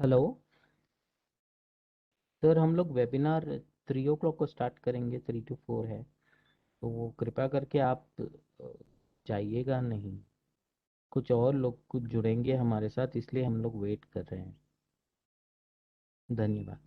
Hello sir, हम लोग webinar 3 o'clock को स्टार्ट करेंगे, 3 to 4 है। तो वो कृपया करके आप जाइएगा नहीं। कुछ और लोग कुछ जुड़ेंगे हमारे साथ, इसलिए हम लोग वेट कर रहे हैं। धन्यवाद।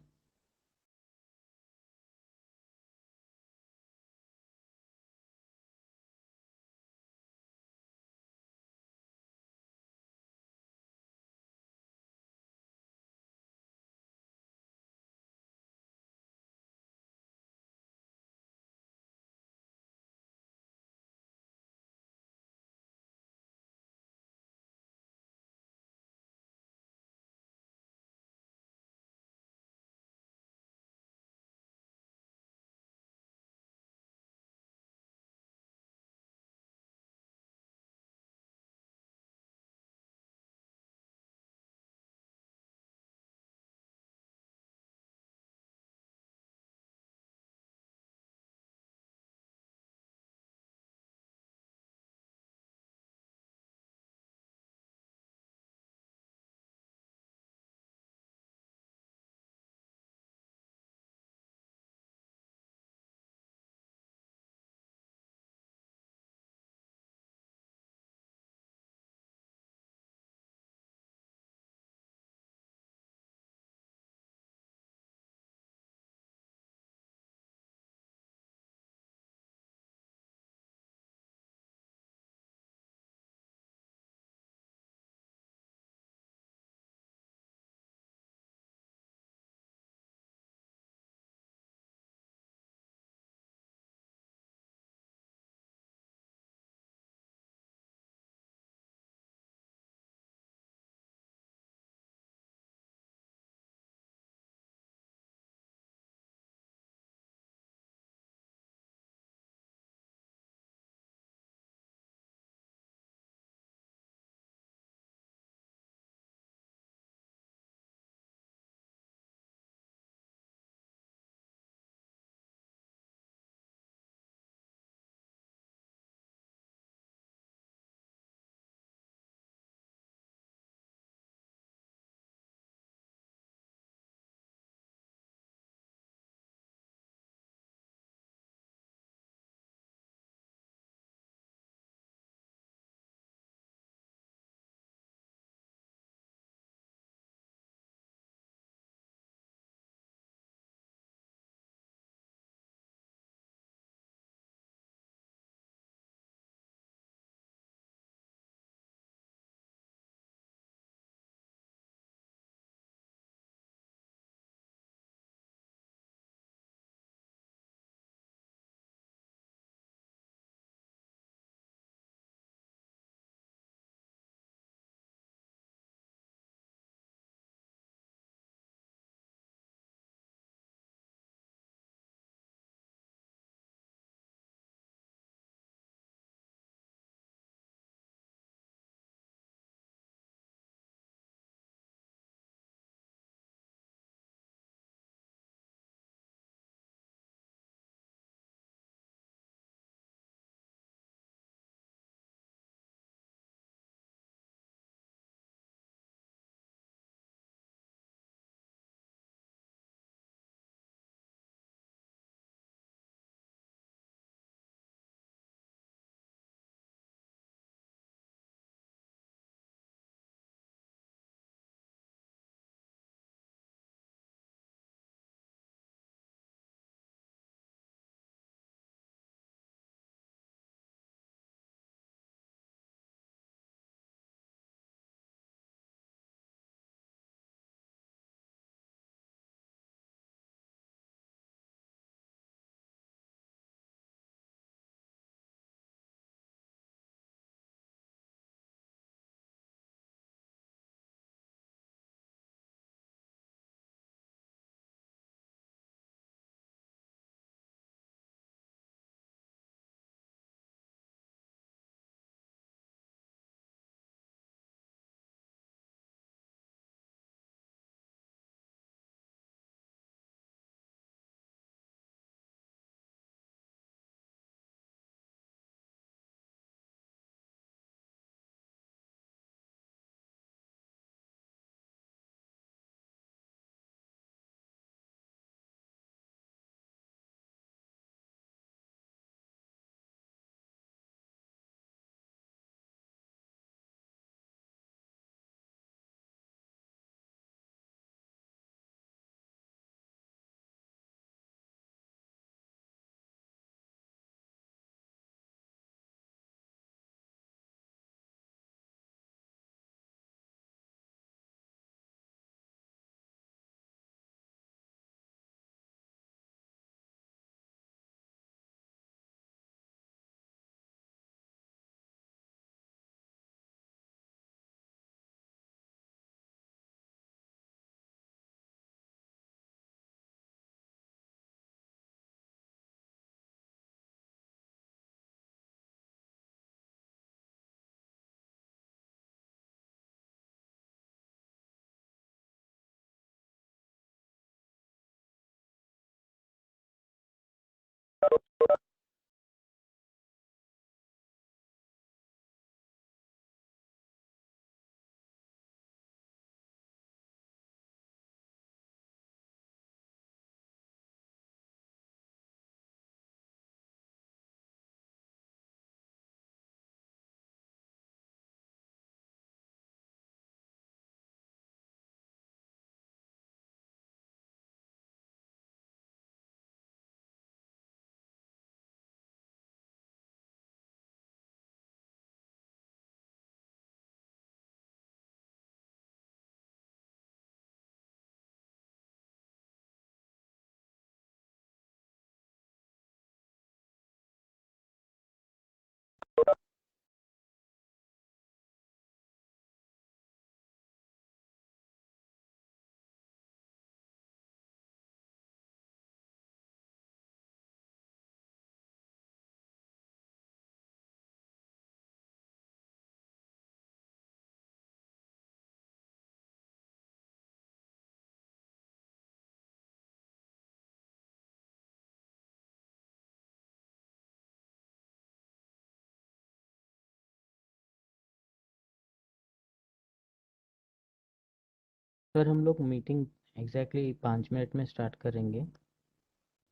सर हम लोग मीटिंग एग्जैक्टली 5 मिनट में स्टार्ट करेंगे,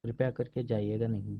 कृपया करके जाइएगा नहीं।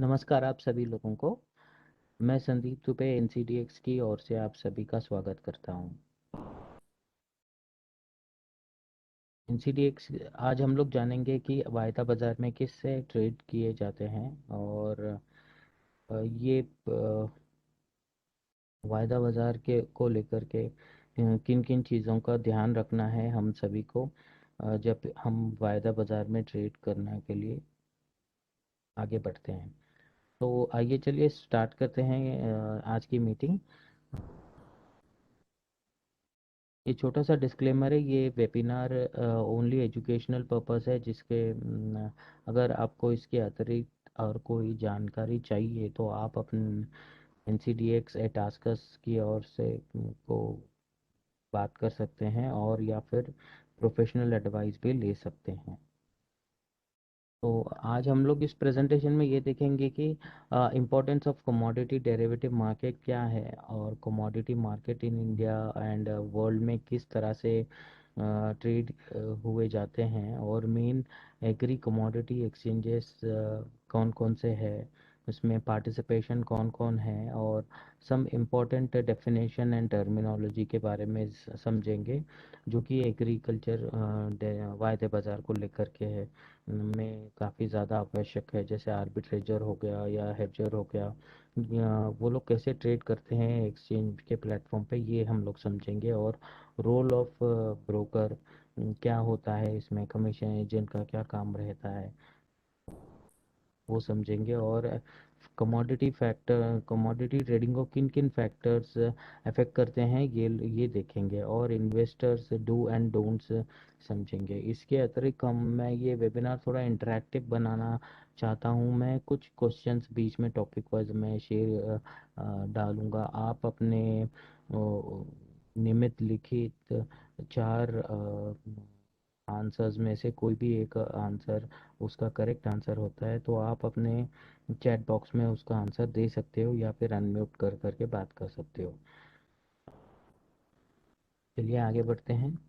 नमस्कार आप सभी लोगों को। मैं संदीप दुबे एनसीडीएक्स की ओर से आप सभी का स्वागत करता हूं। एनसीडीएक्स आज हम लोग जानेंगे कि वायदा बाजार में किससे ट्रेड किए जाते हैं और ये वायदा बाजार के को लेकर के किन किन चीज़ों का ध्यान रखना है हम सभी को जब हम वायदा बाजार में ट्रेड करने के लिए आगे बढ़ते हैं। तो आइए चलिए स्टार्ट करते हैं आज की मीटिंग। ये छोटा सा डिस्क्लेमर है, ये वेबिनार ओनली एजुकेशनल पर्पस है, अगर आपको इसके अतिरिक्त और कोई जानकारी चाहिए तो आप अपने NCDX एट टास्कस की ओर से को बात कर सकते हैं और या फिर प्रोफेशनल एडवाइस भी ले सकते हैं। तो आज हम लोग इस प्रेजेंटेशन में ये देखेंगे कि importance of commodity derivative market क्या है और commodity market in India and world में किस तरह से ट्रेड हुए जाते हैं और मेन एग्री कमोडिटी एक्सचेंजेस कौन कौन से हैं, उसमें पार्टिसिपेशन कौन कौन है और some important definition and terminology के बारे में समझेंगे जो कि एग्रीकल्चर वायदे बाज़ार को लेकर के है में काफ़ी ज़्यादा आवश्यक है। जैसे आर्बिट्रेजर हो गया या हेडजर हो गया, या वो लोग कैसे ट्रेड करते हैं एक्सचेंज के प्लेटफॉर्म पे, ये हम लोग समझेंगे। और रोल ऑफ ब्रोकर क्या होता है, इसमें कमीशन एजेंट का क्या काम रहता है वो समझेंगे। और कमोडिटी ट्रेडिंग को किन किन फैक्टर्स अफेक्ट करते हैं ये देखेंगे और इन्वेस्टर्स डू एंड डोंट्स समझेंगे। इसके अतिरिक्त हम मैं ये वेबिनार थोड़ा इंटरेक्टिव बनाना चाहता हूँ। मैं कुछ क्वेश्चंस बीच में टॉपिक वाइज मैं शेयर डालूंगा। आप अपने नियमित लिखित चार आंसर्स में से कोई भी एक आंसर उसका करेक्ट आंसर होता है तो आप अपने चैट बॉक्स में उसका आंसर दे सकते हो या फिर अनम्यूट कर करके बात कर सकते हो। चलिए आगे बढ़ते हैं।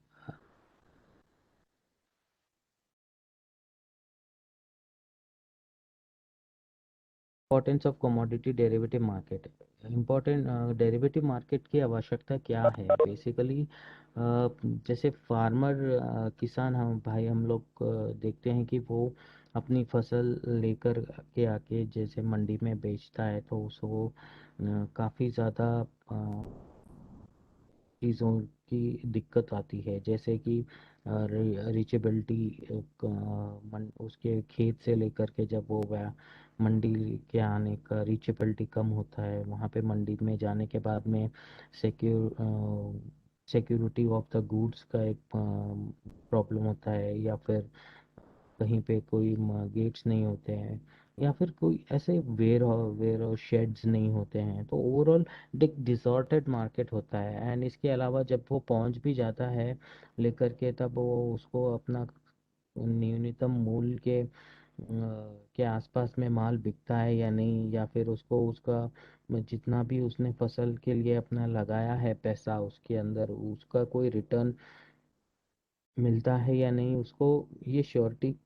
Importance of commodity derivative market. Important derivative market की आवश्यकता क्या है बेसिकली। जैसे फार्मर किसान हम भाई हम लोग देखते हैं कि वो अपनी फसल लेकर के आके जैसे मंडी में बेचता है तो उसको काफ़ी ज़्यादा चीज़ों की दिक्कत आती है। जैसे कि रीचेबिलिटी, उसके खेत से लेकर के जब वो वह मंडी के आने का रीचेबिलिटी कम होता है, वहाँ पे मंडी में जाने के बाद में सिक्योरिटी ऑफ द गुड्स का एक प्रॉब्लम होता है, या फिर कहीं पे कोई गेट्स नहीं होते हैं, या फिर कोई ऐसे वेयर और शेड्स नहीं होते हैं, तो ओवरऑल एक डिसऑर्डर्ड मार्केट होता है। एंड इसके अलावा जब वो पहुंच भी जाता है लेकर के, तब वो उसको अपना न्यूनतम मूल्य के आसपास में माल बिकता है या नहीं, या फिर उसको उसका जितना भी उसने फसल के लिए अपना लगाया है पैसा उसके अंदर उसका कोई रिटर्न मिलता है या नहीं, उसको ये श्योरिटी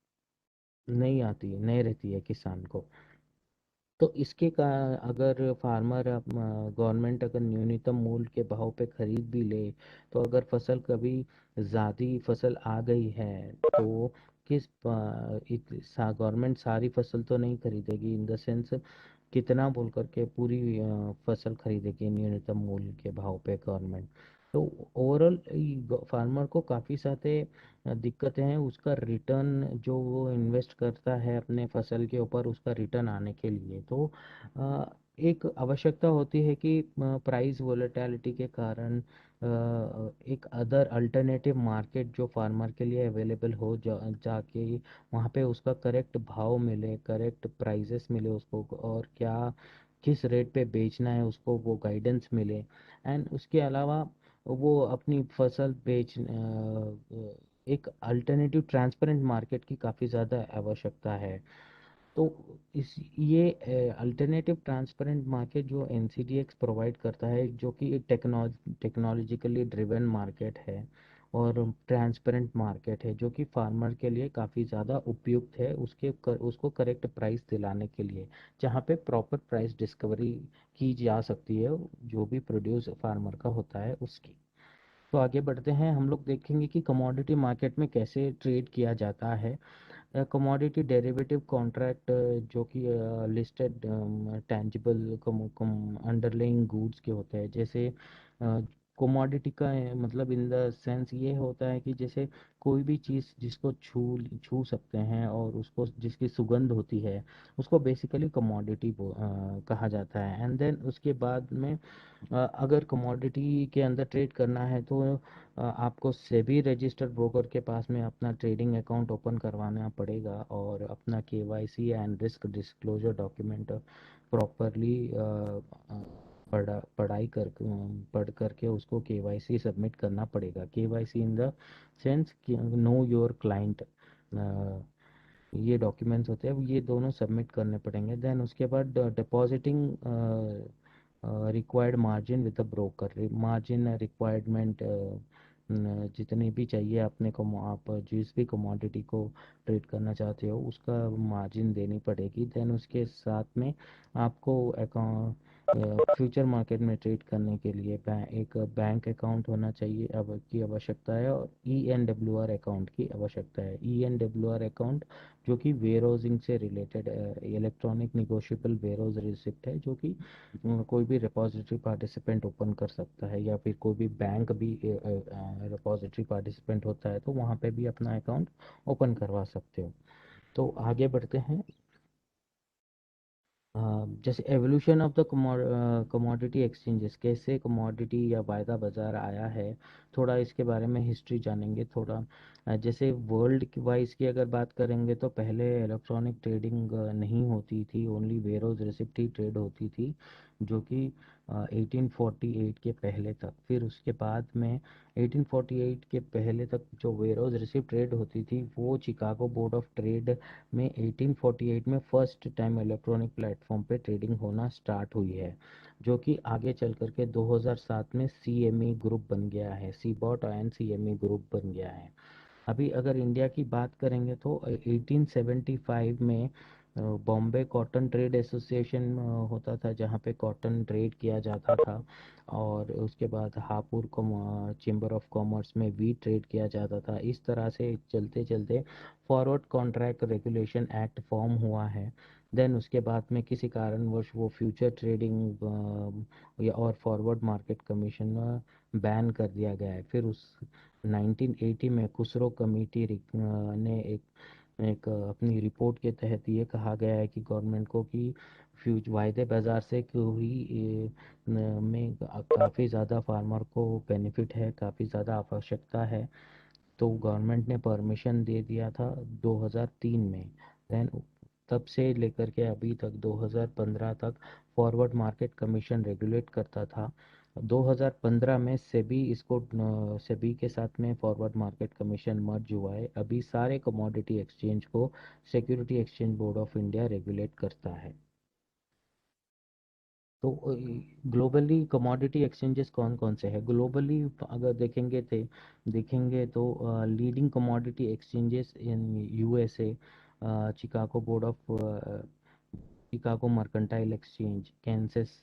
नहीं रहती है किसान को। तो इसके का अगर फार्मर गवर्नमेंट अगर न्यूनतम मूल्य के भाव पे खरीद भी ले, तो अगर फसल कभी ज़्यादा फसल आ गई है तो गवर्नमेंट सारी फसल तो नहीं खरीदेगी, इन द सेंस कितना बोल करके पूरी फसल खरीदेगी न्यूनतम मूल्य के भाव पे गवर्नमेंट। तो ओवरऑल फार्मर को काफ़ी सारे दिक्कतें हैं उसका रिटर्न जो वो इन्वेस्ट करता है अपने फसल के ऊपर उसका रिटर्न आने के लिए। तो अ, एक आवश्यकता होती है कि प्राइस वोलेटिलिटी के कारण एक अदर अल्टरनेटिव मार्केट जो फार्मर के लिए अवेलेबल हो जाके वहाँ पे उसका करेक्ट भाव मिले, करेक्ट प्राइजेस मिले उसको, और क्या किस रेट पे बेचना है उसको वो गाइडेंस मिले। एंड उसके अलावा वो अपनी फसल एक अल्टरनेटिव ट्रांसपेरेंट मार्केट की काफ़ी ज़्यादा आवश्यकता है। तो इस ये अल्टरनेटिव ट्रांसपेरेंट मार्केट जो NCDX प्रोवाइड करता है, जो कि टेक्नोलॉजिकली ड्रिवन मार्केट है, और ट्रांसपेरेंट मार्केट है, जो कि फार्मर के लिए काफ़ी ज़्यादा उपयुक्त है उसको करेक्ट प्राइस दिलाने के लिए, जहाँ पे प्रॉपर प्राइस डिस्कवरी की जा सकती है जो भी प्रोड्यूस फार्मर का होता है उसकी। तो आगे बढ़ते हैं, हम लोग देखेंगे कि कमोडिटी मार्केट में कैसे ट्रेड किया जाता है। कमोडिटी डेरिवेटिव कॉन्ट्रैक्ट जो कि लिस्टेड टेंजिबल अंडरलाइंग गुड्स के होते हैं, जैसे कमोडिटी का मतलब इन द सेंस ये होता है कि जैसे कोई भी चीज़ जिसको छू छू सकते हैं और उसको जिसकी सुगंध होती है, उसको बेसिकली कमोडिटी कहा जाता है। एंड देन उसके बाद में अगर कमोडिटी के अंदर ट्रेड करना है तो आपको सेबी रजिस्टर्ड ब्रोकर के पास में अपना ट्रेडिंग अकाउंट ओपन करवाना पड़ेगा और अपना KYC and risk disclosure document properly पढ़ करके उसको केवाईसी सबमिट करना पड़ेगा। KYC in the sense know your client, ये डॉक्यूमेंट्स होते हैं, ये दोनों सबमिट करने पड़ेंगे। देन उसके बाद depositing required margin with the broker, margin requirement जितनी भी चाहिए अपने को, आप जिस भी कमोडिटी को ट्रेड करना चाहते हो उसका मार्जिन देनी पड़ेगी। देन उसके साथ में आपको अकाउंट फ्यूचर मार्केट में ट्रेड करने के लिए एक बैंक अकाउंट होना चाहिए अब की आवश्यकता है, और ENWR अकाउंट की आवश्यकता है। ENWR अकाउंट जो कि वेयर हाउसिंग से related electronic negotiable warehouse receipt है, जो कि कोई भी रिपोजिटरी पार्टिसिपेंट ओपन कर सकता है, या फिर कोई भी बैंक भी रिपोजिटरी पार्टिसिपेंट होता है तो वहाँ पे भी अपना अकाउंट ओपन करवा सकते हो। तो आगे बढ़ते हैं। जैसे evolution of the commodity exchanges, कैसे कमोडिटी या वायदा बाजार आया है, थोड़ा इसके बारे में हिस्ट्री जानेंगे थोड़ा। जैसे वर्ल्ड वाइज की अगर बात करेंगे तो पहले इलेक्ट्रॉनिक ट्रेडिंग नहीं होती थी, ओनली वेरोज रिसिप्ट ही ट्रेड होती थी, जो कि 1848 के पहले तक। फिर उसके बाद में 1848 के पहले तक जो वेरोज रिसिप्ट ट्रेड होती थी वो चिकागो बोर्ड ऑफ ट्रेड में 1848 में फर्स्ट टाइम इलेक्ट्रॉनिक प्लेटफॉर्म पे ट्रेडिंग होना स्टार्ट हुई है, जो कि आगे चल करके 2007 में CME ग्रुप बन गया है, सीबॉट एंड CME ग्रुप बन गया है। अभी अगर इंडिया की बात करेंगे तो 1875 में बॉम्बे कॉटन ट्रेड एसोसिएशन होता था, जहाँ पे कॉटन ट्रेड किया जाता था। और उसके बाद हापुड़ चेंबर ऑफ कॉमर्स में वीट ट्रेड किया जाता था। इस तरह से चलते चलते forward contract regulation act form हुआ है। देन उसके बाद में किसी कारणवश वो फ्यूचर ट्रेडिंग या और फॉरवर्ड मार्केट कमीशन बैन कर दिया गया है। फिर उस 1980 में खुसरो कमेटी ने एक अपनी रिपोर्ट के तहत ये कहा गया है कि गवर्नमेंट को कि फ्यूज वायदे बाज़ार से कोई में काफ़ी ज़्यादा फार्मर को बेनिफिट है, काफ़ी ज़्यादा आवश्यकता है, तो गवर्नमेंट ने परमिशन दे दिया था 2003 में। देन तब से लेकर के अभी तक 2015 तक फॉरवर्ड मार्केट कमीशन रेगुलेट करता था। 2015 में सेबी के साथ में फॉरवर्ड मार्केट कमीशन मर्ज हुआ है। अभी सारे कमोडिटी एक्सचेंज को security exchange board of India regulate करता है। तो ग्लोबली कमोडिटी एक्सचेंजेस कौन कौन से हैं ग्लोबली, अगर देखेंगे तो leading commodity exchanges in USA, Chicago board of Chicago mercantile exchange, Kansas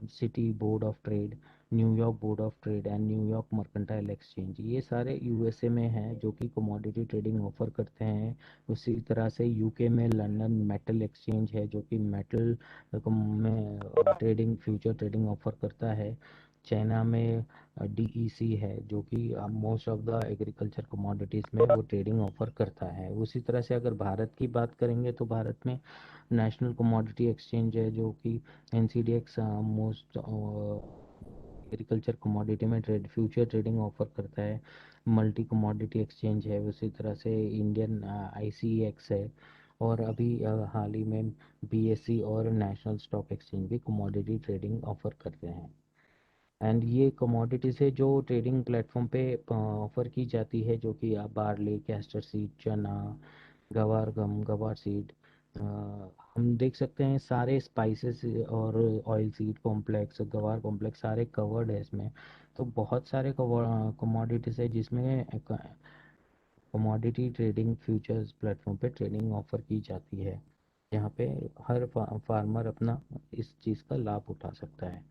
city board of trade, New York board of trade and New York mercantile exchange, ये सारे USA में हैं जो कि कमोडिटी ट्रेडिंग ऑफर करते हैं। उसी तरह से UK में लंदन मेटल एक्सचेंज है जो कि मेटल में ट्रेडिंग फ्यूचर ट्रेडिंग ऑफर करता है। चाइना में DEC है जो कि most of the agriculture commodities में वो ट्रेडिंग ऑफर करता है। उसी तरह से अगर भारत की बात करेंगे तो भारत में नेशनल कमोडिटी एक्सचेंज है जो कि NCDX मोस्ट एग्रीकल्चर कमोडिटी में फ्यूचर ट्रेडिंग ऑफर करता है। मल्टी कमोडिटी एक्सचेंज है, उसी तरह से इंडियन ICEX है, और अभी हाल ही में BSE और नेशनल स्टॉक एक्सचेंज भी कमोडिटी ट्रेडिंग ऑफर करते हैं। एंड ये कमोडिटी से जो ट्रेडिंग प्लेटफॉर्म पे ऑफर की जाती है, जो कि बार्ली, कैस्टर सीड, चना, गवार गम, गवार सीड, हम देख सकते हैं सारे स्पाइसेस और ऑयल सीड कॉम्प्लेक्स, गवार कॉम्प्लेक्स सारे कवर्ड है इसमें। तो बहुत सारे कमोडिटीज है जिसमें कमोडिटी ट्रेडिंग फ्यूचर्स प्लेटफॉर्म पे ट्रेडिंग ऑफर की जाती है, यहाँ पे हर फार्मर अपना इस चीज़ का लाभ उठा सकता है।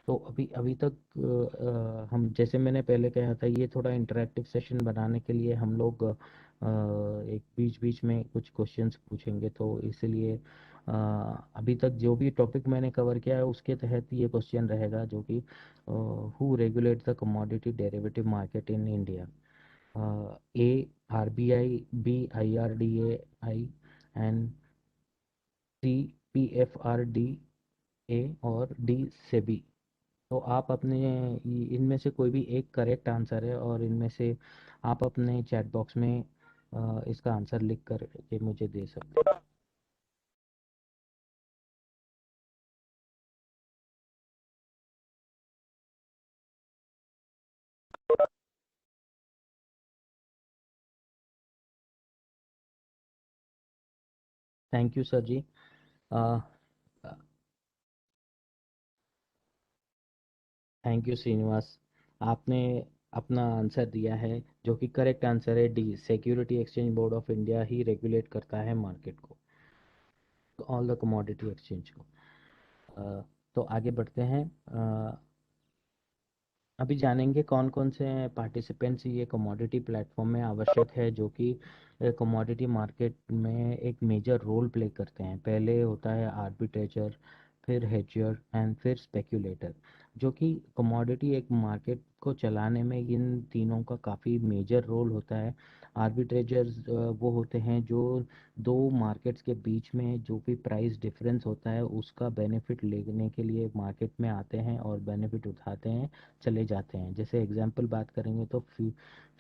तो अभी अभी तक हम जैसे मैंने पहले कहा था, ये थोड़ा इंटरेक्टिव सेशन बनाने के लिए हम लोग एक बीच बीच में कुछ क्वेश्चंस पूछेंगे, तो इसलिए अभी तक जो भी टॉपिक मैंने कवर किया है उसके तहत ये क्वेश्चन रहेगा, जो कि who regulate the commodity derivative market in India. A RBI, B IRDA and C PFRDA और डी सेबी। तो आप अपने इनमें से कोई भी एक करेक्ट आंसर है, और इनमें से आप अपने चैट बॉक्स में इसका आंसर लिख कर के मुझे दे सकते हैं। Thank you sir ji. Thank you Srinivas, आपने अपना आंसर दिया है, जो कि करेक्ट आंसर है D, security exchange board of India ही रेगुलेट करता है मार्केट को, ऑल द कमोडिटी एक्सचेंज को। अ, तो आगे बढ़ते हैं। अभी जानेंगे कौन कौन से पार्टिसिपेंट्स ये कमोडिटी प्लेटफॉर्म में आवश्यक है, जो कि कमोडिटी मार्केट में एक मेजर रोल प्ले करते हैं। पहले होता है आर्बिट्रेजर, फिर हेजर एंड फिर स्पेक्यूलेटर, जो कि कमोडिटी एक मार्केट को चलाने में इन तीनों का काफ़ी मेजर रोल होता है। आर्बिट्रेजर्स वो होते हैं जो दो मार्केट्स के बीच में जो भी प्राइस डिफरेंस होता है उसका बेनिफिट लेने के लिए मार्केट में आते हैं और बेनिफिट उठाते हैं, चले जाते हैं। जैसे एग्जांपल बात करेंगे तो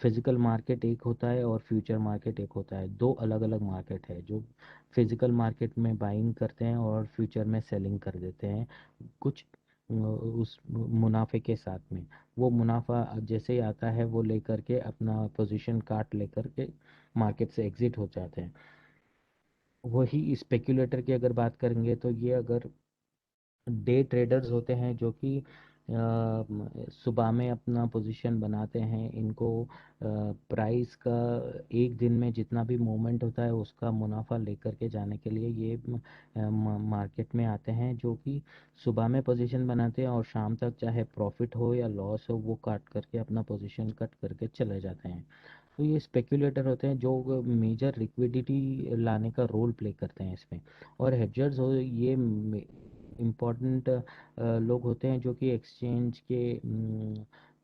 फिजिकल मार्केट एक होता है और फ्यूचर मार्केट एक होता है, दो अलग अलग मार्केट है। जो फिजिकल मार्केट में बाइंग करते हैं और फ्यूचर में सेलिंग कर देते हैं कुछ उस मुनाफे के साथ में। वो मुनाफा जैसे ही आता है वो लेकर के अपना पोजीशन काट लेकर के मार्केट से एग्जिट हो जाते हैं। वही स्पेक्यूलेटर की अगर बात करेंगे तो ये अगर डे ट्रेडर्स होते हैं, जो कि सुबह में अपना पोजीशन बनाते हैं। इनको प्राइस का एक दिन में जितना भी मूवमेंट होता है उसका मुनाफा लेकर के जाने के लिए ये मार्केट में आते हैं, जो कि सुबह में पोजीशन बनाते हैं और शाम तक चाहे प्रॉफिट हो या लॉस हो वो काट करके अपना पोजीशन कट करके चले जाते हैं। तो ये स्पेक्यूलेटर होते हैं जो मेजर लिक्विडिटी लाने का रोल प्ले करते हैं इसमें। और हेडजर्स हो ये इम्पोर्टेंट लोग होते हैं, जो कि एक्सचेंज के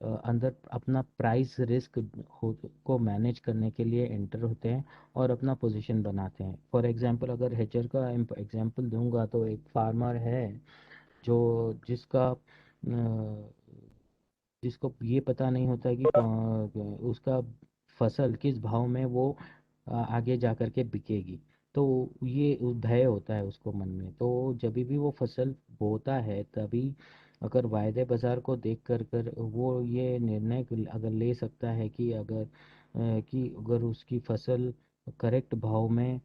अंदर अपना प्राइस रिस्क हो को मैनेज करने के लिए एंटर होते हैं और अपना पोजीशन बनाते हैं। फॉर एग्जांपल अगर हेजर का एग्जांपल दूंगा तो एक फार्मर है जो जिसका जिसको ये पता नहीं होता कि उसका फसल किस भाव में वो आगे जा कर के बिकेगी। तो ये भय होता है उसको मन में। तो जब भी वो फसल बोता है तभी अगर वायदे बाजार को देख कर वो ये निर्णय अगर ले सकता है कि अगर उसकी फसल करेक्ट भाव में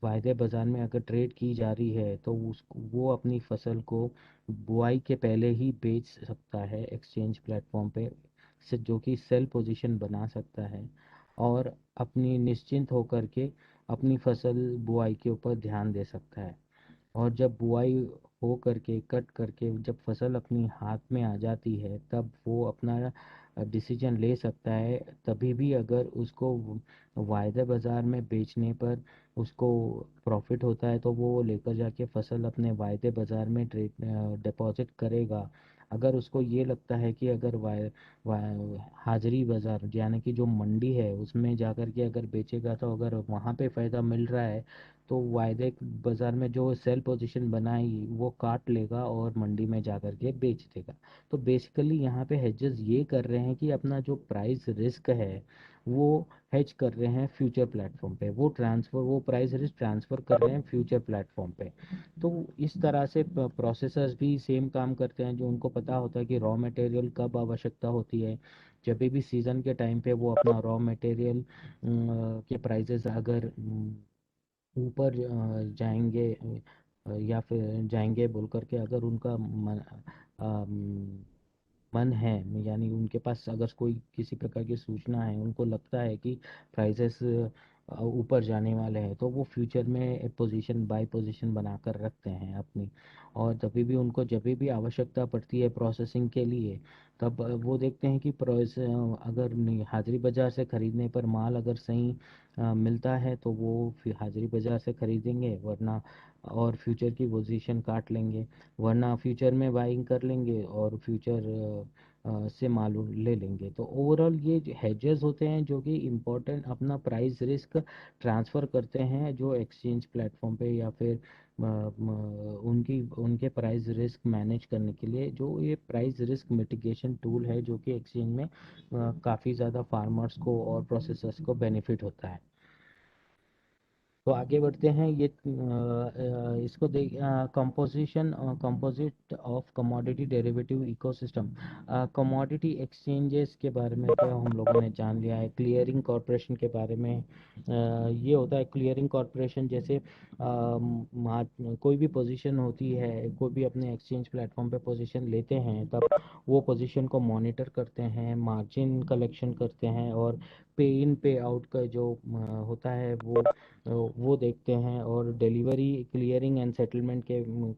वायदे बाजार में अगर ट्रेड की जा रही है तो वो अपनी फसल को बुआई के पहले ही बेच सकता है एक्सचेंज प्लेटफॉर्म पे से, जो कि सेल पोजीशन बना सकता है और अपनी निश्चिंत होकर के अपनी फसल बुआई के ऊपर ध्यान दे सकता है। और जब बुआई हो करके कट करके जब फसल अपनी हाथ में आ जाती है तब वो अपना डिसीजन ले सकता है। तभी भी अगर उसको वायदे बाज़ार में बेचने पर उसको प्रॉफिट होता है तो वो लेकर जाके फसल अपने वायदे बाज़ार में ट्रेड डिपॉजिट करेगा। अगर उसको ये लगता है कि अगर हाजिरी बाज़ार यानी कि जो मंडी है उसमें जाकर के अगर बेचेगा तो अगर वहाँ पे फ़ायदा मिल रहा है तो वायदे बाजार में जो सेल पोजीशन बनाई वो काट लेगा और मंडी में जाकर के बेच देगा। तो बेसिकली यहाँ पे हेजेस ये कर रहे हैं कि अपना जो प्राइस रिस्क है वो हेज कर रहे हैं फ्यूचर प्लेटफॉर्म पे, वो प्राइस रिस्क ट्रांसफर कर रहे हैं फ्यूचर प्लेटफॉर्म पे। तो इस तरह से प्रोसेसर्स भी सेम काम करते हैं, जो उनको पता होता है कि रॉ मटेरियल कब आवश्यकता होती है। जब भी सीज़न के टाइम पे वो अपना रॉ मटेरियल के प्राइसेस अगर ऊपर जाएंगे या फिर जाएंगे बोल करके अगर उनका मन है, यानी उनके पास अगर कोई किसी प्रकार की सूचना है, उनको लगता है कि प्राइसेस ऊपर जाने वाले हैं, तो वो फ्यूचर में पोजीशन बाय पोजीशन बनाकर रखते हैं अपनी। और जब भी आवश्यकता पड़ती है प्रोसेसिंग के लिए, तब वो देखते हैं कि अगर हाजिरी बाजार से खरीदने पर माल अगर सही मिलता है तो वो फिर हाजिरी बाजार से खरीदेंगे, वरना और फ्यूचर की पोजीशन काट लेंगे, वरना फ्यूचर में बाइंग कर लेंगे और फ्यूचर से मालूम ले लेंगे। तो ओवरऑल ये हेजेस होते हैं जो कि इम्पोर्टेंट अपना प्राइस रिस्क ट्रांसफ़र करते हैं, जो एक्सचेंज प्लेटफॉर्म पे या फिर उनकी उनके प्राइस रिस्क मैनेज करने के लिए, जो ये प्राइस रिस्क मिटिगेशन टूल है, जो कि एक्सचेंज में काफ़ी ज़्यादा फार्मर्स को और प्रोसेसर्स को बेनिफिट होता है। तो आगे बढ़ते हैं। इसको देख composition composite of commodity derivative ecosystem. Commodity exchanges के बारे में तो हम लोगों ने जान लिया है। क्लियरिंग कॉरपोरेशन के बारे में ये होता है। क्लियरिंग कॉरपोरेशन जैसे कोई भी पोजीशन होती है, कोई भी अपने एक्सचेंज प्लेटफॉर्म पे पोजीशन लेते हैं, तब वो पोजीशन को मॉनिटर करते हैं, मार्जिन कलेक्शन करते हैं, और पे इन पे आउट का जो होता है वो देखते हैं, और डिलीवरी क्लियरिंग एंड सेटलमेंट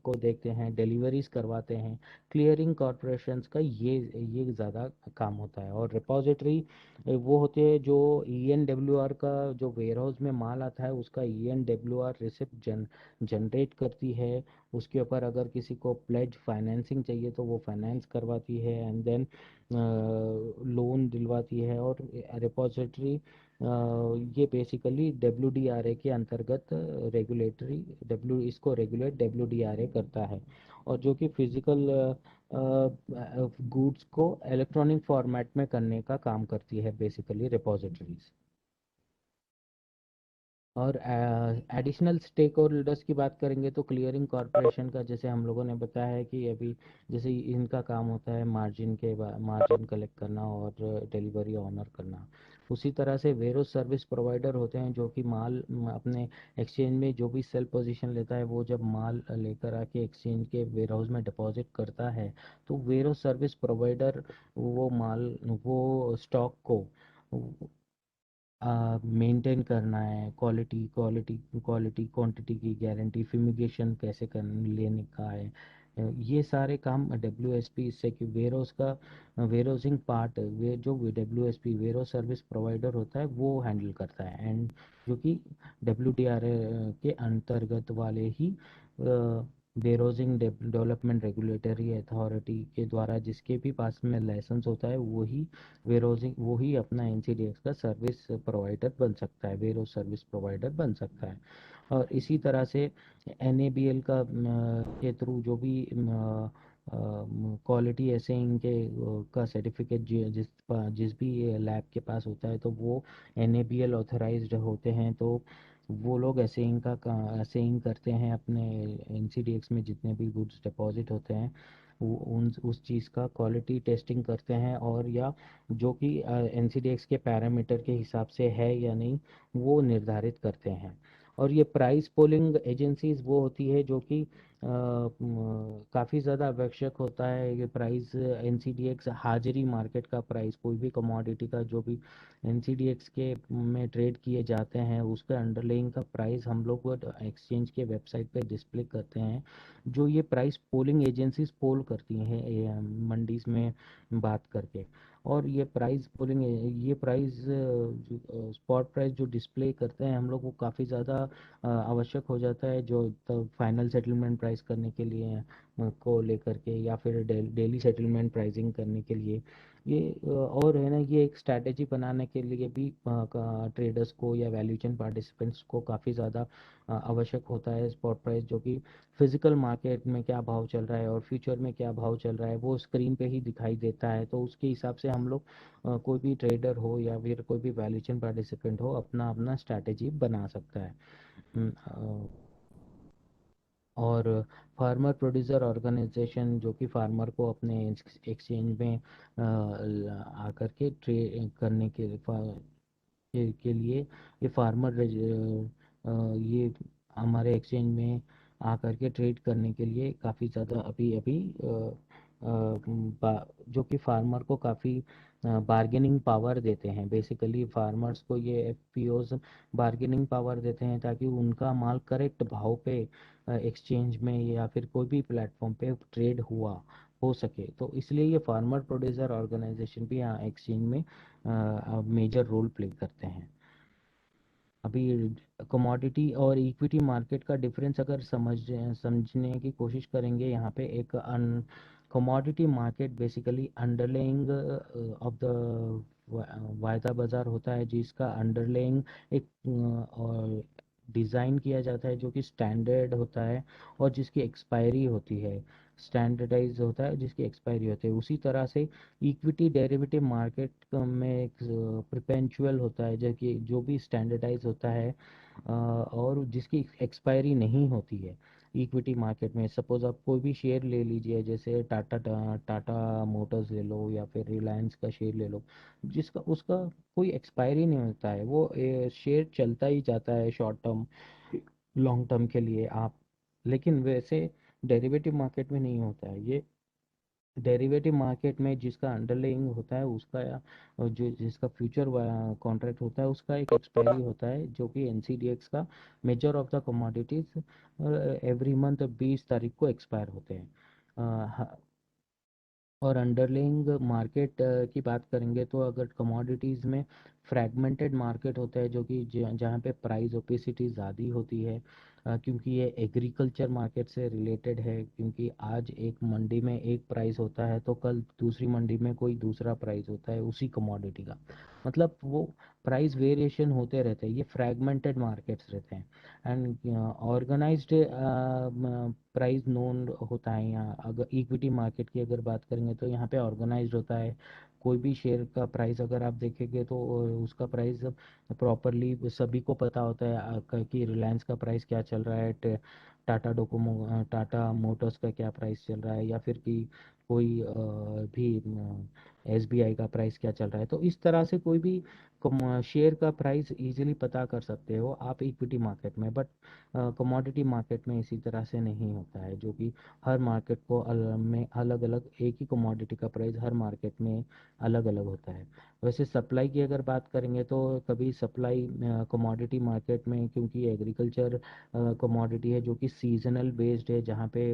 को देखते हैं, डिलीवरीज करवाते हैं। क्लियरिंग कॉरपोरेशंस का ये ज़्यादा काम होता है। और रिपोजिटरी वो होते हैं जो ENWR का, जो वेयर हाउस में माल आता है उसका ENWR रिसिप्ट जनरेट करती है। उसके ऊपर अगर किसी को प्लेज फाइनेंसिंग चाहिए तो वो फाइनेंस करवाती है, एंड देन लोन दिलवाती है। और रिपोजिटरी ये बेसिकली WDRA के अंतर्गत रेगुलेटरी डब्ल्यू इसको रेगुलेट WDRA करता है, और जो कि फिजिकल गुड्स को इलेक्ट्रॉनिक फॉर्मेट में करने का काम करती है बेसिकली रिपोजिटरीज। और एडिशनल स्टेक होल्डर्स की बात करेंगे तो क्लियरिंग कॉरपोरेशन का, जैसे हम लोगों ने बताया है कि अभी जैसे इनका काम होता है मार्जिन कलेक्ट करना और डिलीवरी ऑनर करना। उसी तरह से वेरो सर्विस प्रोवाइडर होते हैं जो कि माल अपने एक्सचेंज में जो भी सेल पोजीशन लेता है, वो जब माल लेकर आके एक्सचेंज के वेयर हाउस में डिपॉजिट करता है, तो वेरो सर्विस प्रोवाइडर वो स्टॉक को मेंटेन करना है, क्वालिटी क्वांटिटी की गारंटी, फ्यूमिगेशन कैसे कर लेने का है। ये सारे काम WSP, इससे कि वेरोस का वेरोजिंग पार्ट, वे जो WSP वेरो सर्विस प्रोवाइडर होता है वो हैंडल करता है, एंड जो कि WDRA के अंतर्गत वाले ही वेरोजिंग डेवलपमेंट रेगुलेटरी अथॉरिटी के द्वारा जिसके भी पास में लाइसेंस होता है, वो ही अपना NCDX का सर्विस प्रोवाइडर बन सकता है, वेरो सर्विस प्रोवाइडर बन सकता है। और इसी तरह से NABL के थ्रू जो भी क्वालिटी एसेइंग का सर्टिफिकेट जिस भी लैब के पास होता है, तो वो NABL ऑथराइज्ड होते हैं। तो वो लोग एसेइंग करते हैं अपने NCDX में जितने भी गुड्स डिपॉजिट होते हैं, वो उन उस चीज़ का क्वालिटी टेस्टिंग करते हैं, और या जो कि NCDX के पैरामीटर के हिसाब से है या नहीं, वो निर्धारित करते हैं। और ये प्राइस पोलिंग एजेंसीज वो होती है जो कि काफ़ी ज़्यादा आवश्यक होता है। ये प्राइस NCDX हाजिरी मार्केट का प्राइस, कोई भी कमोडिटी का जो भी NCDX के में ट्रेड किए जाते हैं, उसका अंडरलाइंग का प्राइस हम लोग एक्सचेंज के वेबसाइट पे डिस्प्ले करते हैं। जो ये प्राइस पोलिंग एजेंसीज पोल करती हैं मंडीज में बात करके। और ये प्राइस स्पॉट प्राइस जो डिस्प्ले करते हैं हम लोग, वो काफ़ी ज़्यादा आवश्यक हो जाता है, जो तब फाइनल सेटलमेंट प्राइस करने के लिए को लेकर के, या फिर डेली सेटलमेंट प्राइसिंग करने के लिए। और है ना, ये एक स्ट्रैटेजी बनाने के लिए भी ट्रेडर्स को या वैल्यू चेन पार्टिसिपेंट्स को काफ़ी ज़्यादा आवश्यक होता है। स्पॉट प्राइस जो कि फिजिकल मार्केट में क्या भाव चल रहा है और फ्यूचर में क्या भाव चल रहा है, वो स्क्रीन पे ही दिखाई देता है। तो उसके हिसाब से हम लोग कोई भी ट्रेडर हो या फिर कोई भी वैल्यू चेन पार्टिसिपेंट हो, अपना अपना स्ट्रैटेजी बना सकता है। और फार्मर प्रोड्यूसर ऑर्गेनाइजेशन जो कि फार्मर को अपने एक्सचेंज में आकर के ट्रेड करने के लिए, ये ये हमारे एक्सचेंज में आकर के ट्रेड करने के लिए काफ़ी ज़्यादा अभी अभी जो कि फार्मर को काफ़ी बार्गेनिंग पावर देते हैं। बेसिकली फार्मर्स को ये एफपीओज बार्गेनिंग पावर देते हैं ताकि उनका माल करेक्ट भाव पे एक्सचेंज में या फिर कोई भी प्लेटफॉर्म पे ट्रेड हो सके। तो इसलिए ये फार्मर प्रोड्यूसर ऑर्गेनाइजेशन भी यहाँ एक्सचेंज में मेजर रोल प्ले करते हैं। अभी कमोडिटी और इक्विटी मार्केट का डिफरेंस अगर समझने की कोशिश करेंगे, यहाँ पे एक commodity market basically underlying of the वायदा बाजार होता है, जिसका अंडरलेइंग एक और डिज़ाइन किया जाता है जो कि स्टैंडर्ड होता है और जिसकी एक्सपायरी होती है, स्टैंडर्डाइज होता है जिसकी एक्सपायरी होती है। उसी तरह से इक्विटी डेरिवेटिव मार्केट में एक परपेचुअल होता है जो भी स्टैंडर्डाइज होता है और जिसकी एक्सपायरी नहीं होती है। इक्विटी मार्केट में सपोज आप कोई भी शेयर ले लीजिए, जैसे टाटा मोटर्स ले लो या फिर रिलायंस का शेयर ले लो, जिसका उसका कोई एक्सपायरी नहीं होता है। वो शेयर चलता ही जाता है शॉर्ट टर्म लॉन्ग टर्म के लिए आप। लेकिन वैसे डेरिवेटिव मार्केट में नहीं होता है ये। डेरिवेटिव मार्केट में जिसका अंडरलेइंग होता है उसका या और जो जिसका फ्यूचर कॉन्ट्रैक्ट होता है उसका एक एक्सपायरी होता है, जो कि एनसीडीएक्स का measure of the commodities every month 20 तारीख को एक्सपायर होते हैं। और अंडरलिंग मार्केट की बात करेंगे तो अगर कमोडिटीज़ में फ्रैगमेंटेड मार्केट होता है, जो कि जहाँ पे प्राइस ओपेसिटी ज़्यादा होती है, क्योंकि ये एग्रीकल्चर मार्केट से रिलेटेड है। क्योंकि आज एक मंडी में एक प्राइस होता है तो कल दूसरी मंडी में कोई दूसरा प्राइस होता है उसी कमोडिटी का। मतलब वो प्राइस वेरिएशन होते रहते हैं, ये फ्रैगमेंटेड मार्केट्स रहते हैं। एंड ऑर्गेनाइज्ड प्राइस नोन होता है यहाँ। अगर इक्विटी मार्केट की अगर बात करेंगे तो यहाँ पे ऑर्गेनाइज्ड होता है। कोई भी शेयर का प्राइस अगर आप देखेंगे तो उसका प्राइस प्रॉपरली सभी को पता होता है, कि रिलायंस का प्राइस क्या चल रहा है, टाटा मोटर्स का क्या प्राइस चल रहा है, या फिर कि कोई भी एसबीआई का प्राइस क्या चल रहा है। तो इस तरह से कोई भी शेयर का प्राइस इजीली पता कर सकते हो आप इक्विटी मार्केट में। बट कमोडिटी मार्केट में इसी तरह से नहीं होता है, जो कि हर मार्केट को में अलग अलग एक ही कमोडिटी का प्राइस हर मार्केट में अलग अलग होता है। वैसे सप्लाई की अगर बात करेंगे तो कभी सप्लाई कमोडिटी मार्केट में, क्योंकि एग्रीकल्चर कमोडिटी है जो कि सीजनल बेस्ड है, जहाँ पे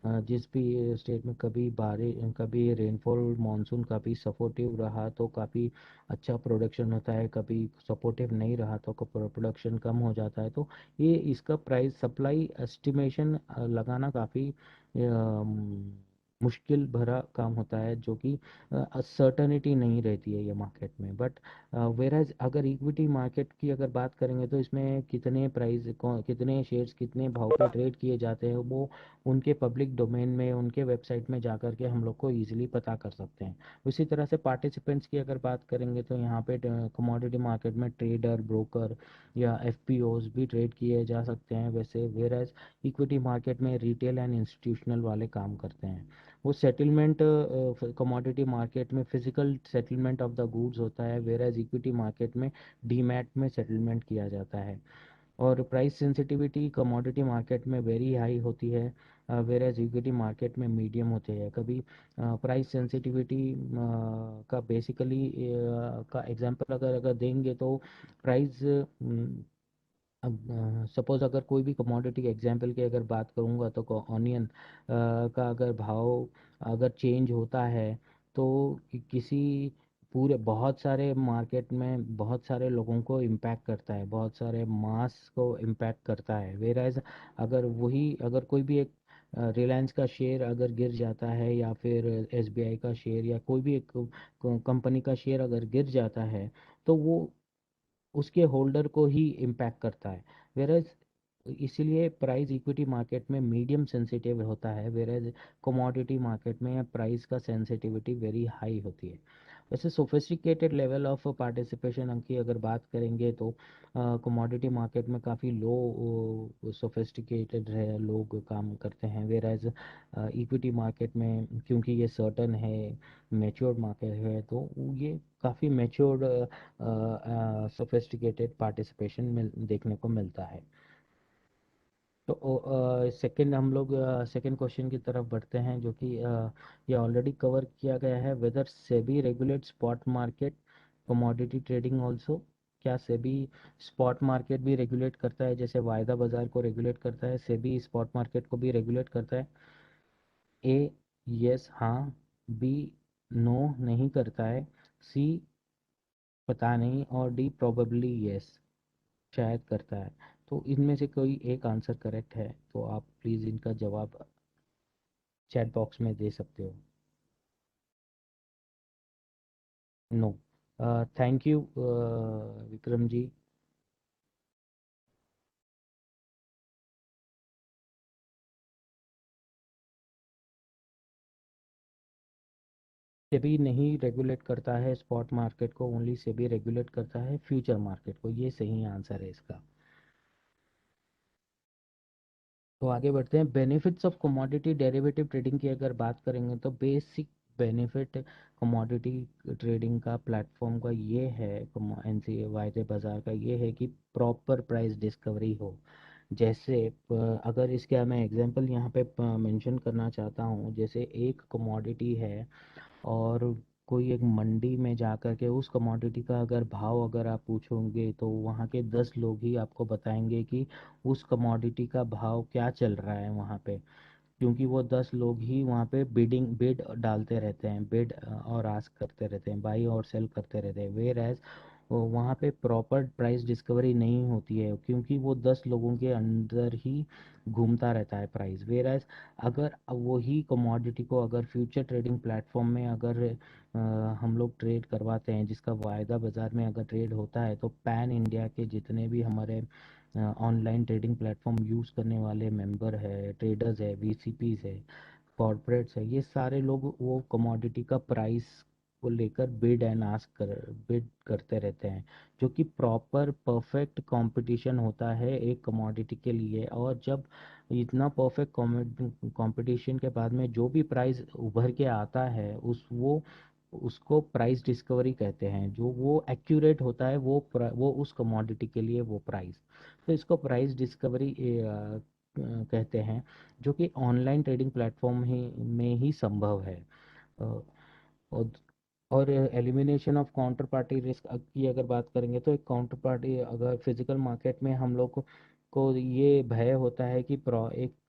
जिस भी स्टेट में कभी रेनफॉल मानसून काफ़ी सपोर्टिव रहा तो काफ़ी अच्छा प्रोडक्शन होता है, कभी सपोर्टिव नहीं रहा तो प्रोडक्शन कम हो जाता है। तो ये इसका प्राइस सप्लाई एस्टिमेशन लगाना काफ़ी मुश्किल भरा काम होता है, जो कि सर्टनिटी नहीं रहती है ये मार्केट में। बट वेराज अगर इक्विटी मार्केट की अगर बात करेंगे तो इसमें कितने शेयर्स कितने भाव पे ट्रेड किए जाते हैं, वो उनके पब्लिक डोमेन में उनके वेबसाइट में जा कर के हम लोग को ईजिली पता कर सकते हैं। उसी तरह से पार्टिसिपेंट्स की अगर बात करेंगे तो यहाँ पे कमोडिटी मार्केट में ट्रेडर, ब्रोकर या एफपीओज भी ट्रेड किए जा सकते हैं वैसे। वेराज इक्विटी मार्केट में रिटेल एंड इंस्टीट्यूशनल वाले काम करते हैं। वो सेटलमेंट कमोडिटी मार्केट में physical settlement of the goods होता है, वेराज इक्विटी मार्केट में डीमैट में सेटलमेंट किया जाता है। और प्राइस सेंसिटिविटी कमोडिटी मार्केट में वेरी हाई होती है, वेराज इक्विटी मार्केट में मीडियम होते हैं। कभी प्राइस सेंसिटिविटी का बेसिकली का एग्जांपल अगर देंगे तो प्राइस अब सपोज अगर कोई भी कमोडिटी के एग्जांपल की अगर बात करूंगा तो ऑनियन का अगर भाव अगर चेंज होता है तो किसी पूरे बहुत सारे मार्केट में बहुत सारे लोगों को इम्पैक्ट करता है, बहुत सारे मास को इम्पैक्ट करता है। वेराइज अगर कोई भी एक रिलायंस का शेयर अगर गिर जाता है या फिर एसबीआई का शेयर या कोई भी एक कंपनी का शेयर अगर गिर जाता है तो वो उसके होल्डर को ही इम्पैक्ट करता है। वेरएज इसीलिए प्राइस इक्विटी मार्केट में मीडियम सेंसिटिव होता है, वेरएज कमोडिटी मार्केट में प्राइस का सेंसिटिविटी वेरी हाई होती है। वैसे सोफिस्टिकेटेड लेवल ऑफ पार्टिसिपेशन की अगर बात करेंगे तो कमोडिटी मार्केट में काफ़ी लो सोफिस्टिकेटेड है, लोग काम करते हैं। वेराइज इक्विटी मार्केट में क्योंकि ये सर्टन है, मेच्योर्ड मार्केट है, तो ये काफ़ी मेच्योर्ड सोफिस्टिकेटेड पार्टिसिपेशन देखने को मिलता है। तो सेकंड हम लोग सेकंड क्वेश्चन की तरफ बढ़ते हैं, जो कि ये ऑलरेडी कवर किया गया है। Whether SEBI regulate spot market commodity trading also. क्या सेबी स्पॉट मार्केट भी रेगुलेट करता है, जैसे वायदा बाजार को रेगुलेट करता है, सेबी स्पॉट मार्केट को भी रेगुलेट करता है? ए यस हाँ, बी नो नहीं करता है, सी पता नहीं, और डी प्रोबेबली यस शायद करता है। तो इनमें से कोई एक आंसर करेक्ट है तो आप प्लीज़ इनका जवाब चैट बॉक्स में दे सकते हो। No. Thank you Vikram ji. SEBI नहीं रेगुलेट करता है स्पॉट मार्केट को, ओनली सेबी रेगुलेट करता है फ्यूचर मार्केट को। ये सही आंसर है इसका। तो आगे बढ़ते हैं। Benefits of commodity derivative trading की अगर बात करेंगे तो बेसिक बेनिफिट कमोडिटी ट्रेडिंग का प्लेटफॉर्म का ये है, एनसी वायदे बाजार का ये है कि प्रॉपर प्राइस डिस्कवरी हो। जैसे अगर इसका मैं एग्जांपल यहाँ पे मेंशन करना चाहता हूँ, जैसे एक कमोडिटी है और कोई एक मंडी में जा कर के उस कमोडिटी का अगर भाव अगर आप पूछोगे तो वहाँ के 10 लोग ही आपको बताएंगे कि उस कमोडिटी का भाव क्या चल रहा है वहाँ पे। क्योंकि वो 10 लोग ही वहाँ पे बिड डालते रहते हैं, बिड और आस्क करते रहते हैं, बाई और सेल करते रहते हैं। वेयर एज वहाँ पे प्रॉपर प्राइस डिस्कवरी नहीं होती है, क्योंकि वो 10 लोगों के अंदर ही घूमता रहता है प्राइस। वेयर एज अगर वही कमोडिटी को अगर फ्यूचर ट्रेडिंग प्लेटफॉर्म में अगर हम लोग ट्रेड करवाते हैं, जिसका वायदा बाजार में अगर ट्रेड होता है, तो पैन इंडिया के जितने भी हमारे ऑनलाइन ट्रेडिंग प्लेटफॉर्म यूज़ करने वाले मेंबर है, ट्रेडर्स है, वीसीपीज है, कॉरपोरेट्स है, ये सारे लोग वो कमोडिटी का प्राइस को लेकर बिड करते रहते हैं, जो कि प्रॉपर परफेक्ट कंपटीशन होता है एक कमोडिटी के लिए। और जब इतना परफेक्ट कंपटीशन के बाद में जो भी प्राइस उभर के आता है, उसको प्राइस डिस्कवरी कहते हैं। जो वो एक्यूरेट होता है वो उस कमोडिटी के लिए वो प्राइस, तो इसको प्राइस डिस्कवरी कहते हैं, जो कि ऑनलाइन ट्रेडिंग प्लेटफॉर्म ही में ही संभव है। अ, और और elimination of counter party risk की अगर बात करेंगे, तो एक काउंटर पार्टी अगर फिजिकल मार्केट में हम लोग को ये भय होता है कि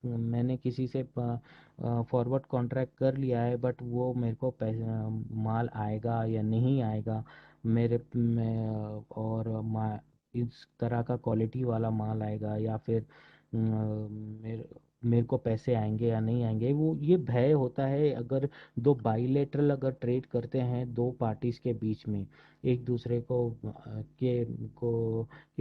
मैंने किसी से फॉरवर्ड कॉन्ट्रैक्ट कर लिया है, बट वो मेरे को माल आएगा या नहीं आएगा, मेरे में इस तरह का क्वालिटी वाला माल आएगा या फिर मेरे मेरे को पैसे आएंगे या नहीं आएंगे, वो ये भय होता है। अगर दो बाइलेटरल अगर ट्रेड करते हैं दो पार्टीज के बीच में, एक दूसरे के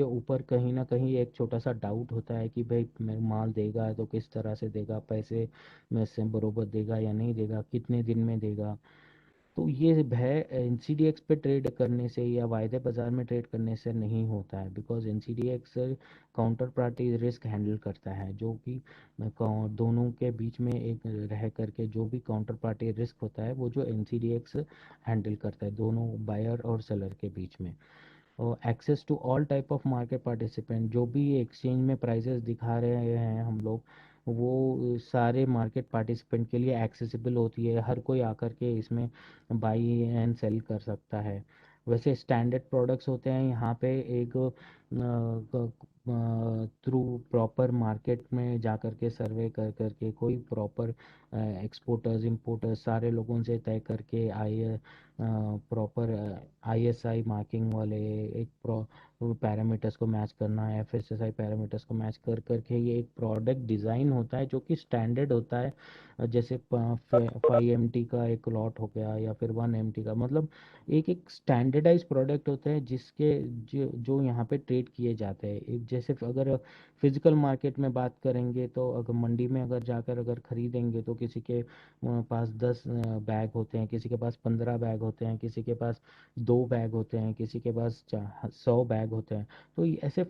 ऊपर कहीं ना कहीं एक छोटा सा डाउट होता है कि भाई मैं माल देगा तो किस तरह से देगा, पैसे में से बरोबर देगा या नहीं देगा, कितने दिन में देगा। तो ये भय एनसीडीएक्स पे ट्रेड करने से या वायदे बाजार में ट्रेड करने से नहीं होता है, because NCDEX counter party risk handle करता है, जो कि दोनों के बीच में एक रह करके जो भी काउंटर पार्टी रिस्क होता है वो जो एनसीडीएक्स हैंडल करता है दोनों बायर और सेलर के बीच में। और access to all type of market participant, जो भी एक्सचेंज में प्राइसेस दिखा रहे हैं हम लोग, वो सारे मार्केट पार्टिसिपेंट के लिए एक्सेसिबल होती है। हर कोई आकर के इसमें बाई एंड सेल कर सकता है। वैसे स्टैंडर्ड प्रोडक्ट्स होते हैं यहाँ पे, एक थ्रू प्रॉपर मार्केट में जा कर के सर्वे कर करके कोई प्रॉपर एक्सपोर्टर्स इंपोर्टर्स सारे लोगों से तय करके आई प्रॉपर आईएसआई मार्किंग वाले एक पैरामीटर्स को मैच करना है, एफएसएसआई पैरामीटर्स को मैच कर करके ये एक प्रोडक्ट डिज़ाइन होता है जो कि स्टैंडर्ड होता है। जैसे 5 MT का एक लॉट हो गया या फिर 1 MT का, मतलब एक एक स्टैंडर्डाइज प्रोडक्ट होते हैं जिसके जो यहाँ पे ट्रेड किए जाते हैं। एक जैसे अगर फिजिकल मार्केट में बात करेंगे तो अगर मंडी में अगर जाकर अगर खरीदेंगे तो किसी के पास 10 बैग होते हैं, किसी के पास 15 बैग होते हैं, किसी के पास 2 बैग होते हैं, किसी के पास 100 बैग होते हैं। तो ये ऐसे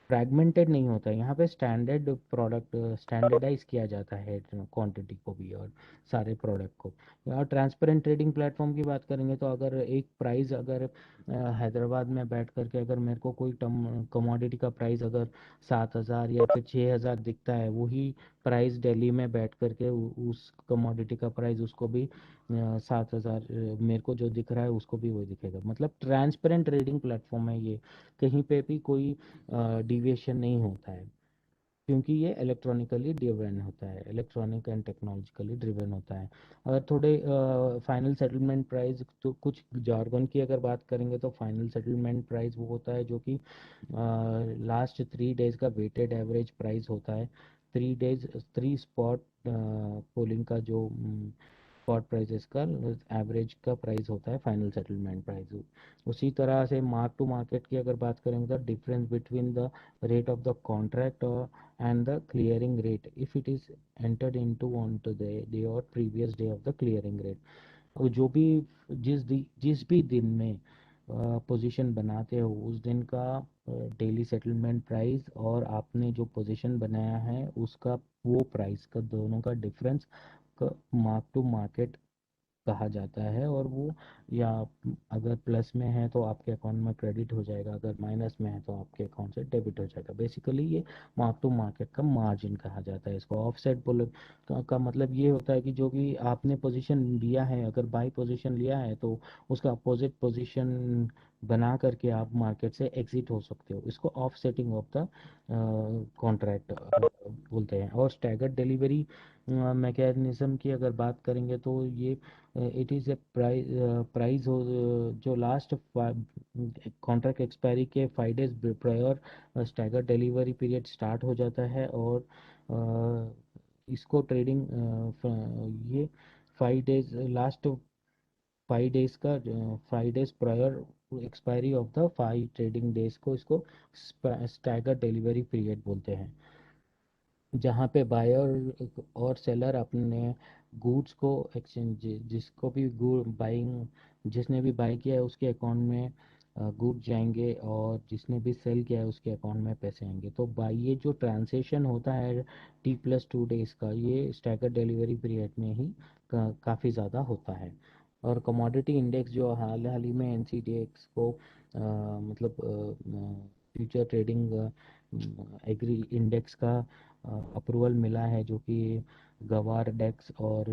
फ्रैगमेंटेड नहीं होता है यहाँ पे, स्टैंडर्ड प्रोडक्ट स्टैंडर्डाइज किया जाता है क्वांटिटी को भी और सारे प्रोडक्ट को। और ट्रांसपेरेंट ट्रेडिंग प्लेटफॉर्म की बात करेंगे तो अगर एक प्राइस अगर हैदराबाद में बैठ करके अगर मेरे को कोई टम कमोडिटी का प्राइस अगर 7,000 या फिर 6,000 दिखता है, वही प्राइस दिल्ली में बैठ करके उस कमोडिटी का प्राइस उसको भी 7,000 मेरे को जो दिख रहा है उसको भी वही दिखेगा। मतलब ट्रांसपेरेंट ट्रेडिंग प्लेटफॉर्म है ये, कहीं पे भी कोई डिविएशन नहीं होता है, क्योंकि ये इलेक्ट्रॉनिकली ड्रिवन होता है, इलेक्ट्रॉनिक एंड टेक्नोलॉजिकली ड्रिवन होता है। अगर थोड़े फाइनल सेटलमेंट प्राइस, तो कुछ जार्गन की अगर बात करेंगे तो फाइनल सेटलमेंट प्राइस वो होता है जो कि लास्ट 3 डेज का वेटेड एवरेज प्राइस होता है। 3 डेज 3 स्पॉट पोलिंग का जो स्पॉट प्राइसेस का एवरेज का प्राइस होता है फाइनल सेटलमेंट प्राइस। उसी तरह से मार्क टू मार्केट की अगर बात करेंगे तो difference between the rate of the contract and the clearing rate if it is entered into on to the day or previous day of the clearing rate। और जो भी जिस भी दिन में पोजीशन बनाते हो उस दिन का डेली सेटलमेंट प्राइस और आपने जो पोजीशन बनाया है उसका वो प्राइस का दोनों का डिफरेंस का मार्क टू मार्केट कहा जाता है। और वो या अगर प्लस में है तो आपके अकाउंट में क्रेडिट हो जाएगा, अगर माइनस में है तो आपके अकाउंट से डेबिट हो जाएगा। बेसिकली ये मार्क टू मार्केट का मार्जिन कहा जाता है। इसको ऑफसेट बोले का मतलब ये होता है कि जो भी आपने पोजीशन लिया है, अगर बाई पोजीशन लिया है तो उसका अपोजिट पोजीशन बना करके आप मार्केट से एग्जिट हो सकते हो। इसको ऑफसेटिंग ऑफ द कॉन्ट्रैक्ट बोलते हैं। और स्टैगर्ड डिलीवरी मैकेनिज्म की अगर बात करेंगे तो ये इट इज़ ए प्राइस हो जो लास्ट कॉन्ट्रैक्ट एक्सपायरी के 5 days prior stagger delivery period start हो जाता है। और इसको ट्रेडिंग ये 5 डेज लास्ट 5 डेज का 5 days prior expiry of the 5 trading days को इसको स्टैगर डिलीवरी पीरियड बोलते हैं, जहाँ पे बायर और सेलर अपने गुड्स को एक्सचेंज, जिसको भी गुड बाइंग जिसने भी बाई किया है उसके अकाउंट में गुड जाएंगे और जिसने भी सेल किया है उसके अकाउंट में पैसे आएंगे। तो बाई ये जो ट्रांजेक्शन होता है T+2 डेज का, ये स्टैगर डिलीवरी पीरियड में ही काफ़ी ज़्यादा होता है। और कमोडिटी इंडेक्स जो हाल हाल ही में NCDX को मतलब फ्यूचर ट्रेडिंग एग्री इंडेक्स का अप्रूवल मिला है, जो कि गवार डेक्स और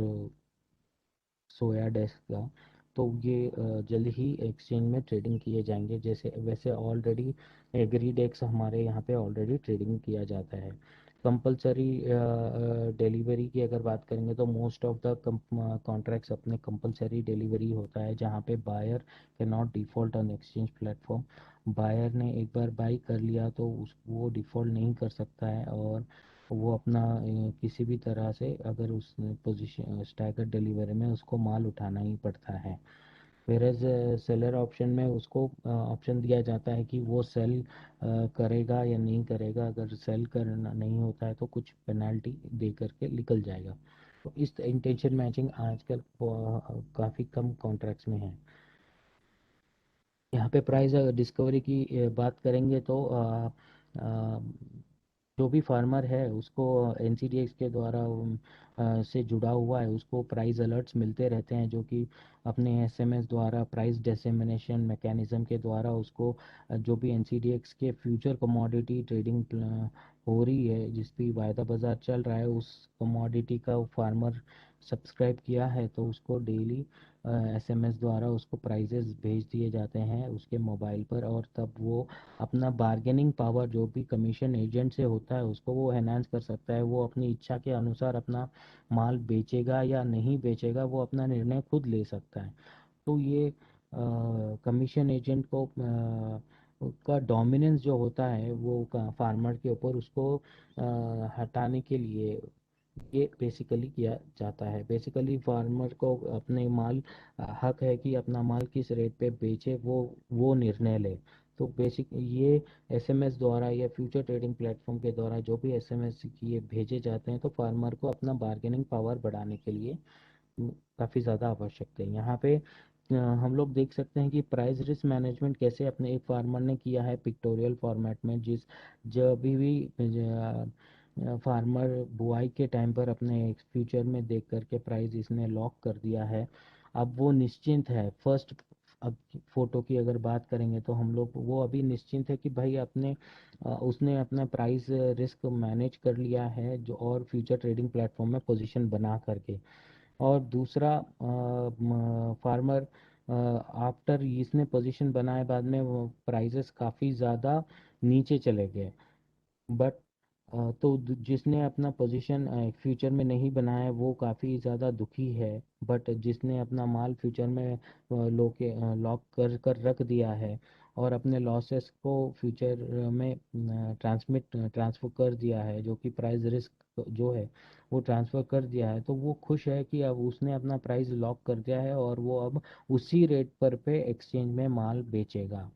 सोया डेस्क का। तो ये जल्द ही एक्सचेंज में ट्रेडिंग किए जाएंगे। जैसे वैसे ऑलरेडी एग्री डेक्स हमारे यहाँ पे ऑलरेडी ट्रेडिंग किया जाता है। कंपलसरी डिलीवरी की अगर बात करेंगे तो मोस्ट ऑफ द कॉन्ट्रैक्ट्स अपने कंपलसरी डिलीवरी होता है, जहाँ पे buyer can not default on exchange platform. Buyer ने एक बार बाई कर लिया तो उस वो डिफ़ॉल्ट नहीं कर सकता है, और वो अपना किसी भी तरह से अगर उस पोजीशन स्टैगर डिलीवरी में उसको माल उठाना ही पड़ता है। वेरेज सेलर ऑप्शन में उसको ऑप्शन दिया जाता है कि वो सेल करेगा या नहीं करेगा। अगर सेल करना नहीं होता है तो कुछ पेनल्टी दे करके निकल जाएगा। तो इस इंटेंशन मैचिंग आजकल काफ़ी कम कॉन्ट्रैक्ट्स में है। यहाँ पे प्राइस डिस्कवरी की बात करेंगे तो अ, जो भी फार्मर है उसको NCDX के द्वारा से जुड़ा हुआ है, उसको प्राइस अलर्ट्स मिलते रहते हैं, जो कि अपने SMS द्वारा प्राइस डिसेमिनेशन मैकेनिज्म के द्वारा उसको जो भी NCDX के फ्यूचर कमोडिटी ट्रेडिंग हो रही है, जिस भी वायदा बाजार चल रहा है उस कमोडिटी का फार्मर सब्सक्राइब किया है, तो उसको डेली SMS द्वारा उसको प्राइजेस भेज दिए जाते हैं उसके मोबाइल पर। और तब वो अपना बार्गेनिंग पावर जो भी कमीशन एजेंट से होता है उसको वो एनहांस कर सकता है। वो अपनी इच्छा के अनुसार अपना माल बेचेगा या नहीं बेचेगा, वो अपना निर्णय खुद ले सकता है। तो ये कमीशन एजेंट को का डोमिनेंस जो होता है वो फार्मर के ऊपर, उसको हटाने के लिए ये बेसिकली किया जाता है। बेसिकली फार्मर को अपने माल हक है कि अपना माल किस रेट पे बेचे, वो निर्णय ले। तो बेसिक ये SMS द्वारा या फ्यूचर ट्रेडिंग प्लेटफॉर्म के द्वारा जो भी SMS ये भेजे जाते हैं, तो फार्मर को अपना बार्गेनिंग पावर बढ़ाने के लिए काफ़ी ज़्यादा आवश्यक है। यहाँ पे हम लोग देख सकते हैं कि प्राइस रिस्क मैनेजमेंट कैसे अपने एक फार्मर ने किया है पिक्टोरियल फॉर्मेट में। जब भी फार्मर बुआई के टाइम पर अपने फ्यूचर में देख करके प्राइस इसने लॉक कर दिया है, अब वो निश्चिंत है। फर्स्ट अब फोटो की अगर बात करेंगे तो हम लोग वो अभी निश्चिंत है कि भाई उसने अपना प्राइस रिस्क मैनेज कर लिया है जो, और फ्यूचर ट्रेडिंग प्लेटफॉर्म में पोजीशन बना करके। और दूसरा, फार्मर आफ्टर इसने पोजीशन बनाए बाद में वो प्राइसेस काफ़ी ज़्यादा नीचे चले गए। बट तो जिसने अपना पोजीशन फ्यूचर में नहीं बनाया है वो काफ़ी ज़्यादा दुखी है। बट जिसने अपना माल फ्यूचर में लॉक कर कर रख दिया है और अपने लॉसेस को फ्यूचर में ट्रांसफ़र कर दिया है, जो कि प्राइस रिस्क जो है वो ट्रांसफ़र कर दिया है, तो वो खुश है कि अब उसने अपना प्राइस लॉक कर दिया है और वो अब उसी रेट पर पे एक्सचेंज में माल बेचेगा।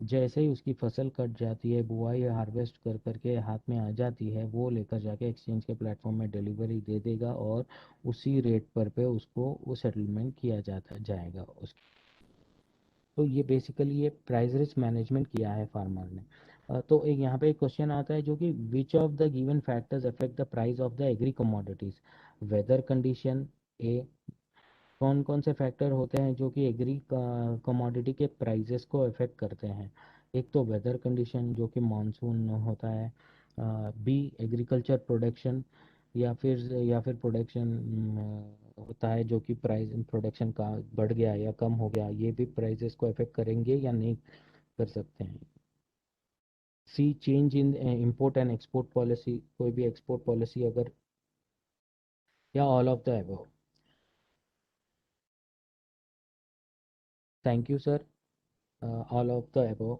जैसे ही उसकी फसल कट जाती है, बुआई हार्वेस्ट कर करके हाथ में आ जाती है, वो लेकर जाके एक्सचेंज के प्लेटफॉर्म में डिलीवरी दे देगा और उसी रेट पर पे उसको वो सेटलमेंट किया जाता जाएगा उसकी। तो ये बेसिकली ये प्राइस रिस्क मैनेजमेंट किया है फार्मर ने। तो एक यहाँ पे एक क्वेश्चन आता है जो कि which of the given factors affect the price of the agri commodities. Weather condition. A, कौन कौन से फैक्टर होते हैं जो कि एग्री कमोडिटी के प्राइजेस को अफेक्ट करते हैं। एक तो वेदर कंडीशन जो कि मानसून होता है। बी, एग्रीकल्चर प्रोडक्शन, या फिर प्रोडक्शन होता है जो कि प्राइस प्रोडक्शन का बढ़ गया या कम हो गया, ये भी प्राइजेस को अफेक्ट करेंगे या नहीं कर सकते हैं। C, change in import and export policy, कोई भी एक्सपोर्ट पॉलिसी अगर, या all of the above. Thank you sir. All of the above.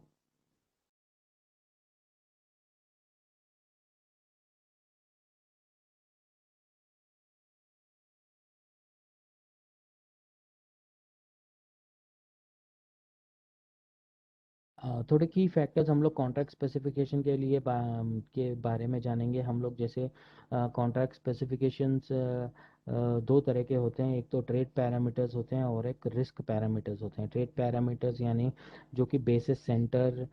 थोड़े की फैक्टर्स हम लोग कॉन्ट्रैक्ट स्पेसिफिकेशन के लिए के बारे में जानेंगे हम लोग। जैसे कॉन्ट्रैक्ट स्पेसिफिकेशंस दो तरह के होते हैं, एक तो ट्रेड पैरामीटर्स होते हैं और एक रिस्क पैरामीटर्स होते हैं। ट्रेड पैरामीटर्स यानी जो कि बेसिस सेंटर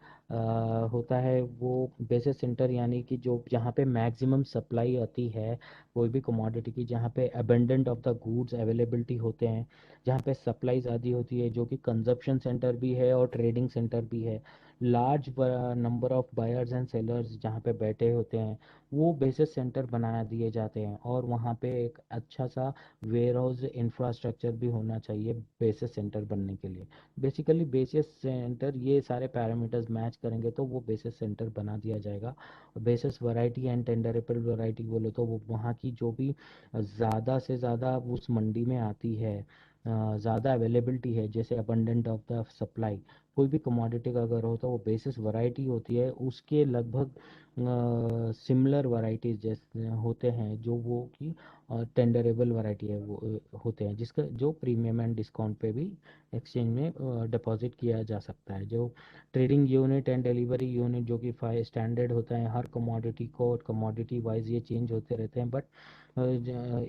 होता है, वो बेसिस सेंटर यानी कि जो जहाँ पे मैक्सिमम सप्लाई आती है कोई भी कमोडिटी की, जहाँ पे abundant of the goods availability होते हैं, जहाँ पे सप्लाई ज़्यादा होती है, जो कि कंजप्शन सेंटर भी है और ट्रेडिंग सेंटर भी है। Large number of buyers and sellers जहाँ पे बैठे होते हैं, वो बेसिस सेंटर बना दिए जाते हैं। और वहाँ पे एक अच्छा सा वेयर हाउस इंफ्रास्ट्रक्चर भी होना चाहिए बेसिस सेंटर बनने के लिए। बेसिकली बेसिस सेंटर ये सारे पैरामीटर्स मैच करेंगे तो वो बेसिस सेंटर बना दिया जाएगा। बेसिस वैरायटी एंड टेंडरेबल वैरायटी बोले तो वो वहाँ की जो भी ज़्यादा से ज़्यादा उस मंडी में आती है, ज़्यादा अवेलेबिलिटी है, जैसे अबंडेंट ऑफ द सप्लाई, कोई भी कमोडिटी का अगर हो तो वो बेसिस वैरायटी होती है, उसके लगभग सिमिलर वैराइटीज जैसे होते हैं जो वो की टेंडरेबल वैरायटी है वो होते हैं, जिसका जो प्रीमियम एंड डिस्काउंट पे भी एक्सचेंज में डिपॉजिट किया जा सकता है। जो trading unit and delivery unit जो कि 5 स्टैंडर्ड होता है हर कमोडिटी को, और कमोडिटी वाइज ये चेंज होते रहते हैं, बट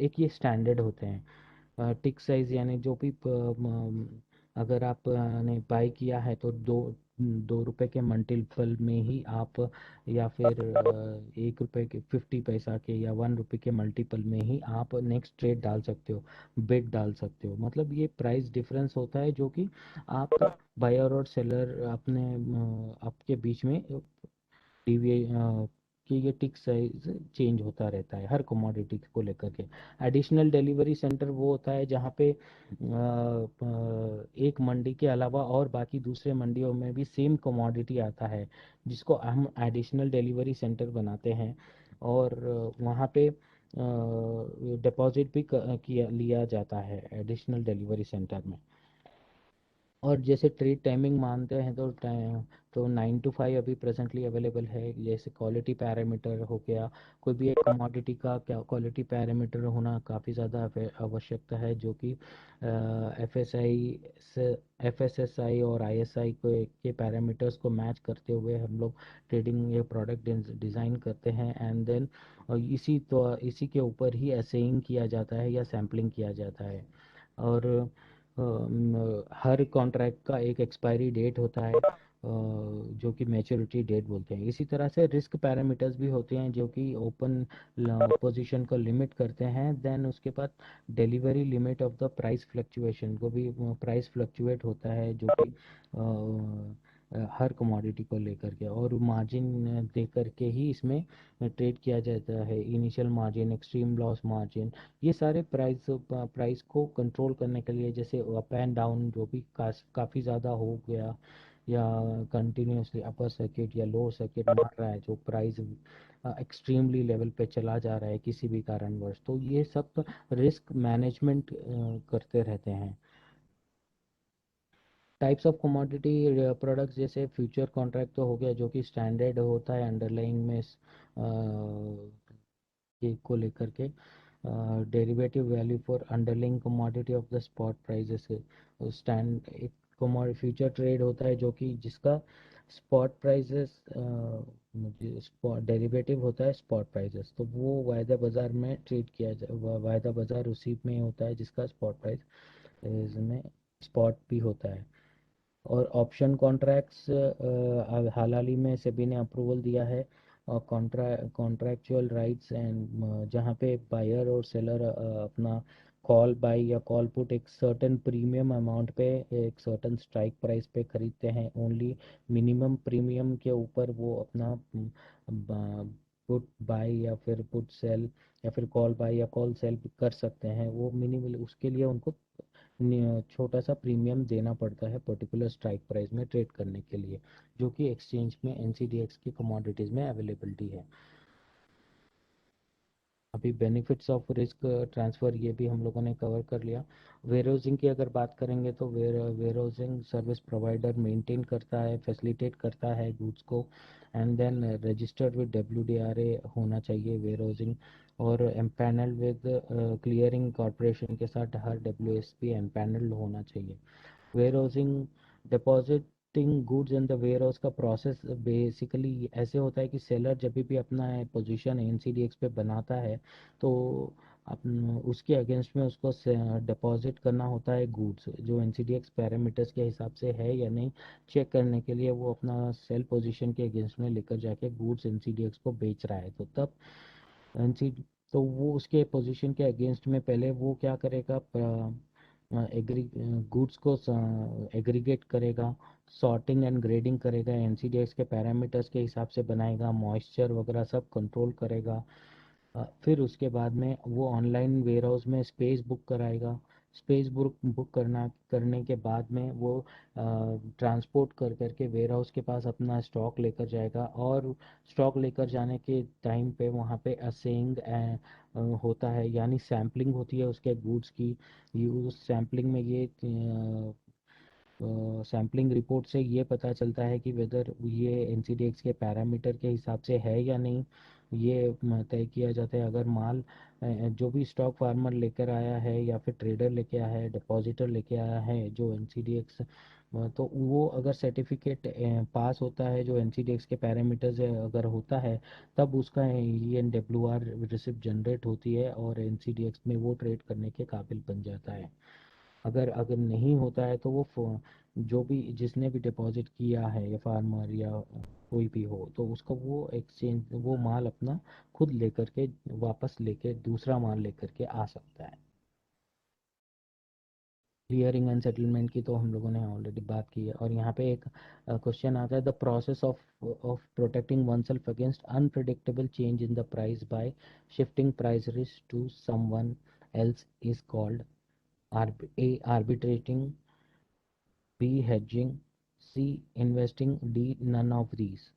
एक ये स्टैंडर्ड होते हैं। टिक साइज यानी जो भी अगर आप ने बाई किया है तो 2 रुपए के मल्टीपल में ही आप, या फिर 1 रुपए के 50 पैसा के या 1 रुपए के मल्टीपल में ही आप नेक्स्ट ट्रेड डाल सकते हो, बिड डाल सकते हो। मतलब ये प्राइस डिफरेंस होता है जो कि आपका बायर और सेलर आपके बीच में कि ये टिक साइज चेंज होता रहता है हर कमोडिटी को लेकर के। एडिशनल डिलीवरी सेंटर वो होता है जहाँ पे एक मंडी के अलावा और बाकी दूसरे मंडियों में भी सेम कमोडिटी आता है, जिसको हम एडिशनल डिलीवरी सेंटर बनाते हैं। और वहाँ पे डिपॉजिट भी किया लिया जाता है एडिशनल डिलीवरी सेंटर में। और जैसे ट्रेड टाइमिंग मानते हैं तो 9 to 5 अभी प्रेजेंटली अवेलेबल है। जैसे क्वालिटी पैरामीटर हो गया, कोई भी एक कमोडिटी का क्या क्वालिटी पैरामीटर होना काफ़ी ज़्यादा आवश्यकता है, जो कि एफएसएसआई और आईएसआई के पैरामीटर्स को मैच करते हुए हम लोग ट्रेडिंग ये प्रोडक्ट डिज़ाइन करते हैं। एंड देन इसी के ऊपर ही असेइंग किया जाता है या सैम्पलिंग किया जाता है। और हर कॉन्ट्रैक्ट का एक एक्सपायरी डेट होता है। जो कि मैच्योरिटी डेट बोलते हैं। इसी तरह से रिस्क पैरामीटर्स भी होते हैं जो कि ओपन पोजीशन को लिमिट करते हैं। देन उसके बाद delivery limit of the price fluctuation को भी, प्राइस फ्लक्चुएट होता है जो कि हर कमोडिटी को लेकर के, और मार्जिन दे करके ही इसमें ट्रेड किया जाता है। Initial margin, extreme loss margin, ये सारे प्राइस को कंट्रोल करने के लिए, जैसे अप एंड डाउन जो भी काफ़ी ज़्यादा हो गया, या कंटिन्यूसली अपर सर्किट या लोअर सर्किट मार रहा है, जो प्राइस एक्सट्रीमली लेवल पे चला जा रहा है किसी भी कारणवश, तो ये सब रिस्क मैनेजमेंट करते रहते हैं। टाइप्स ऑफ कमोडिटी प्रोडक्ट्स, जैसे फ्यूचर कॉन्ट्रैक्ट तो हो गया जो कि स्टैंडर्ड होता है अंडरलाइंग में ये को लेकर के। Derivative value for underlying commodity of the spot prices, stand एक फ्यूचर ट्रेड होता है जो कि जिसका स्पॉट प्राइजेस, डेरिवेटिव होता है स्पॉट प्राइजेस, तो वो वायदा बाजार में ट्रेड किया वायदा बाजार उसी में होता है जिसका स्पॉट प्राइस में स्पॉट भी होता है। और ऑप्शन कॉन्ट्रैक्ट्स हाल ही में सेबी ने अप्रूवल दिया है। और कॉन्ट्रैक्चुअल राइट्स एंड जहाँ पे बायर और सेलर अपना कॉल बाई या कॉल पुट एक सर्टेन प्रीमियम अमाउंट पे, एक सर्टेन स्ट्राइक प्राइस पे खरीदते हैं। ओनली मिनिमम प्रीमियम के ऊपर वो अपना पुट बाई या फिर पुट सेल या फिर कॉल बाई या कॉल सेल कर सकते हैं। वो मिनिमल उसके लिए उनको छोटा सा प्रीमियम देना पड़ता है पर्टिकुलर स्ट्राइक प्राइस में ट्रेड करने के लिए, जो कि एक्सचेंज में एनसीडीएक्स की कमोडिटीज़ में अवेलेबिलिटी है। अभी बेनिफिट्स ऑफ रिस्क ट्रांसफ़र ये भी हम लोगों ने कवर कर लिया। वेयरहाउसिंग की अगर बात करेंगे तो वेयरहाउसिंग सर्विस प्रोवाइडर मेंटेन करता है, फैसिलिटेट करता है गुड्स को, एंड देन रजिस्टर्ड विद डब्ल्यूडीआरए होना चाहिए वेयरहाउसिंग, और एम्पैनल विद क्लियरिंग कॉरपोरेशन के साथ हर डब्ल्यूएसपी एम्पैनल होना चाहिए। Warehousing, depositing goods in the warehouse का प्रोसेस बेसिकली ऐसे होता है कि सेलर जब भी अपना पोजीशन एनसीडीएक्स पे बनाता है, तो उसके अगेंस्ट में उसको डिपॉजिट करना होता है गुड्स, जो एनसीडीएक्स पैरामीटर्स के हिसाब से है या नहीं चेक करने के लिए वो अपना सेल पोजीशन के अगेंस्ट में लेकर जाके गुड्स एनसीडीएक्स को बेच रहा है। तो तब एनसी तो वो उसके पोजीशन के अगेंस्ट में पहले वो क्या करेगा, एग्री गुड्स को एग्रीगेट करेगा, सॉर्टिंग एंड ग्रेडिंग करेगा, एनसीडीएक्स के पैरामीटर्स के हिसाब से बनाएगा, मॉइस्चर वगैरह सब कंट्रोल करेगा। फिर उसके बाद में वो ऑनलाइन वेयरहाउस में स्पेस बुक कराएगा। स्पेस बुक करने के बाद में वो ट्रांसपोर्ट कर करके वेयरहाउस के पास अपना स्टॉक लेकर जाएगा, और स्टॉक लेकर जाने के टाइम पे वहाँ पे असेइंग होता है, यानी सैम्पलिंग होती है उसके गुड्स की। उस सैम्पलिंग में ये सैम्पलिंग रिपोर्ट से ये पता चलता है कि वेदर ये एनसीडीएक्स के पैरामीटर के हिसाब से है या नहीं, ये तय किया जाता है। अगर माल जो भी स्टॉक फार्मर लेकर आया है या फिर ट्रेडर लेके आया है, डिपॉजिटर लेके आया है जो एनसीडीएक्स, तो वो अगर सर्टिफिकेट पास होता है जो एनसीडीएक्स के पैरामीटर्स अगर होता है, तब उसका ENWR रिसिप्ट जनरेट होती है और एनसीडीएक्स में वो ट्रेड करने के काबिल बन जाता है। अगर अगर नहीं होता है तो वो जो भी जिसने भी डिपॉजिट किया है, या फार्मर या कोई भी हो, तो उसको वो एक्सचेंज वो माल अपना खुद लेकर के वापस लेके दूसरा माल लेकर के आ सकता है। क्लियरिंग एंड सेटलमेंट की तो हम लोगों ने ऑलरेडी बात की है। और यहाँ पे एक क्वेश्चन आता है, the process of protecting oneself against unpredictable change in the price by shifting price risk to someone else is called A. Arbitrating, B. Hedging, C. Investing, D. None of these।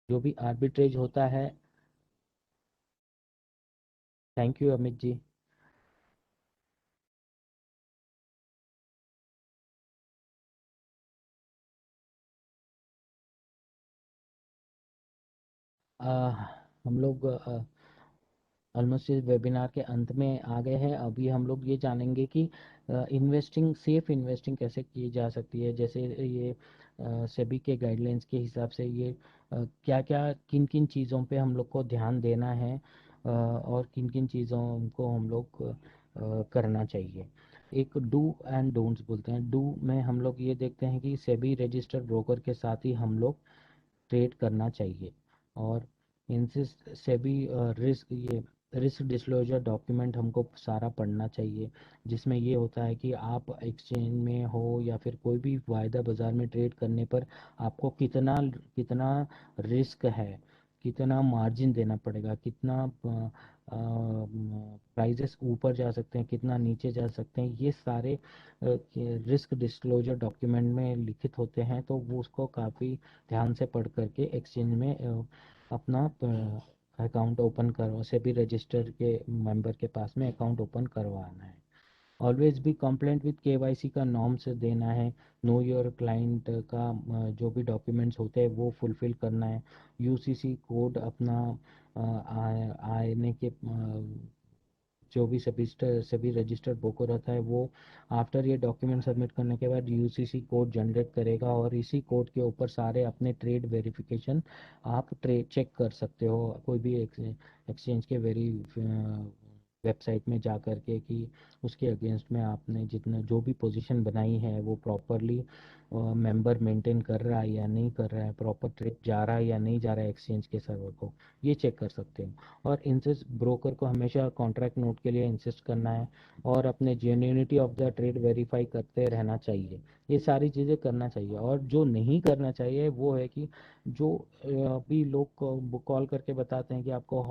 जो भी arbitrage होता है, thank you Amit ji. आ, हम लोग almost इस webinar के अंत में आ गए हैं। अभी हम लोग ये जानेंगे कि इन्वेस्टिंग, सेफ इन्वेस्टिंग कैसे की जा सकती है। जैसे ये सेबी के गाइडलाइंस के हिसाब से ये क्या क्या किन किन चीज़ों पे हम लोग को ध्यान देना है, और किन किन चीज़ों को हम लोग करना चाहिए। एक डू एंड डोंट्स बोलते हैं। डू में हम लोग ये देखते हैं कि सेबी रजिस्टर्ड ब्रोकर के साथ ही हम लोग ट्रेड करना चाहिए। और इनसे सेबी रिस्क ये रिस्क डिस्क्लोजर डॉक्यूमेंट हमको सारा पढ़ना चाहिए, जिसमें ये होता है कि आप एक्सचेंज में हो या फिर कोई भी वायदा बाजार में ट्रेड करने पर आपको कितना कितना रिस्क है, कितना मार्जिन देना पड़ेगा, कितना प्राइजेस ऊपर जा सकते हैं, कितना नीचे जा सकते हैं, ये सारे रिस्क डिस्क्लोजर डॉक्यूमेंट में लिखित होते हैं। तो वो उसको काफ़ी ध्यान से पढ़ करके एक्सचेंज में अपना अकाउंट ओपन करो, सेबी रजिस्टर के मेंबर के पास में अकाउंट ओपन करवाना है। ऑलवेज भी कंप्लेंट विद केवाईसी का नॉर्म्स देना है। नो योर क्लाइंट का जो भी डॉक्यूमेंट्स होते हैं वो फुलफिल करना है। यूसीसी कोड अपना आने के जो भी सभी रजिस्टर्ड ब्रोकर रहता है वो आफ्टर ये डॉक्यूमेंट सबमिट करने के बाद यूसीसी कोड जनरेट करेगा, और इसी कोड के ऊपर सारे अपने ट्रेड वेरिफिकेशन आप ट्रेड चेक कर सकते हो कोई भी एक्सचेंज के वेबसाइट में जा कर के, कि उसके अगेंस्ट में आपने जितना जो भी पोजीशन बनाई है वो प्रॉपरली मेंबर मेंटेन कर रहा है या नहीं कर रहा है, प्रॉपर ट्रेड जा रहा है या नहीं जा रहा है एक्सचेंज के सर्वर को, ये चेक कर सकते हो। और इंसिस्ट ब्रोकर को हमेशा कॉन्ट्रैक्ट नोट के लिए इंसिस्ट करना है, और अपने genuinity of the trade verify करते रहना चाहिए। ये सारी चीज़ें करना चाहिए। और जो नहीं करना चाहिए वो है कि जो अभी लोग कॉल करके बताते हैं कि आपको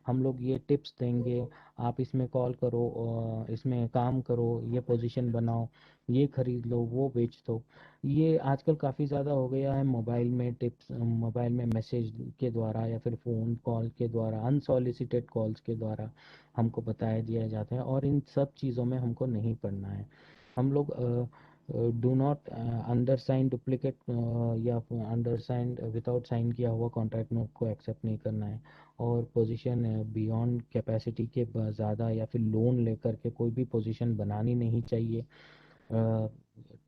हम लोग ये टिप्स देंगे, आप इसमें कॉल करो, इसमें काम करो, ये पोजीशन बनाओ, ये खरीद लो, वो बेच दो। ये आजकल काफ़ी ज़्यादा हो गया है। मोबाइल में टिप्स, मोबाइल में मैसेज के द्वारा या फिर फ़ोन कॉल के द्वारा, अनसॉलिसिटेड कॉल्स के द्वारा हमको बताया दिया जाता है, और इन सब चीज़ों में हमको नहीं पड़ना है। हम लोग do not undersign duplicate या अंडर साइन विदाउट साइन किया हुआ कॉन्ट्रैक्ट नोट को एक्सेप्ट नहीं करना है। और पोजीशन बियॉन्ड कैपेसिटी के ज़्यादा या फिर लोन लेकर के कोई भी पोजीशन बनानी नहीं चाहिए।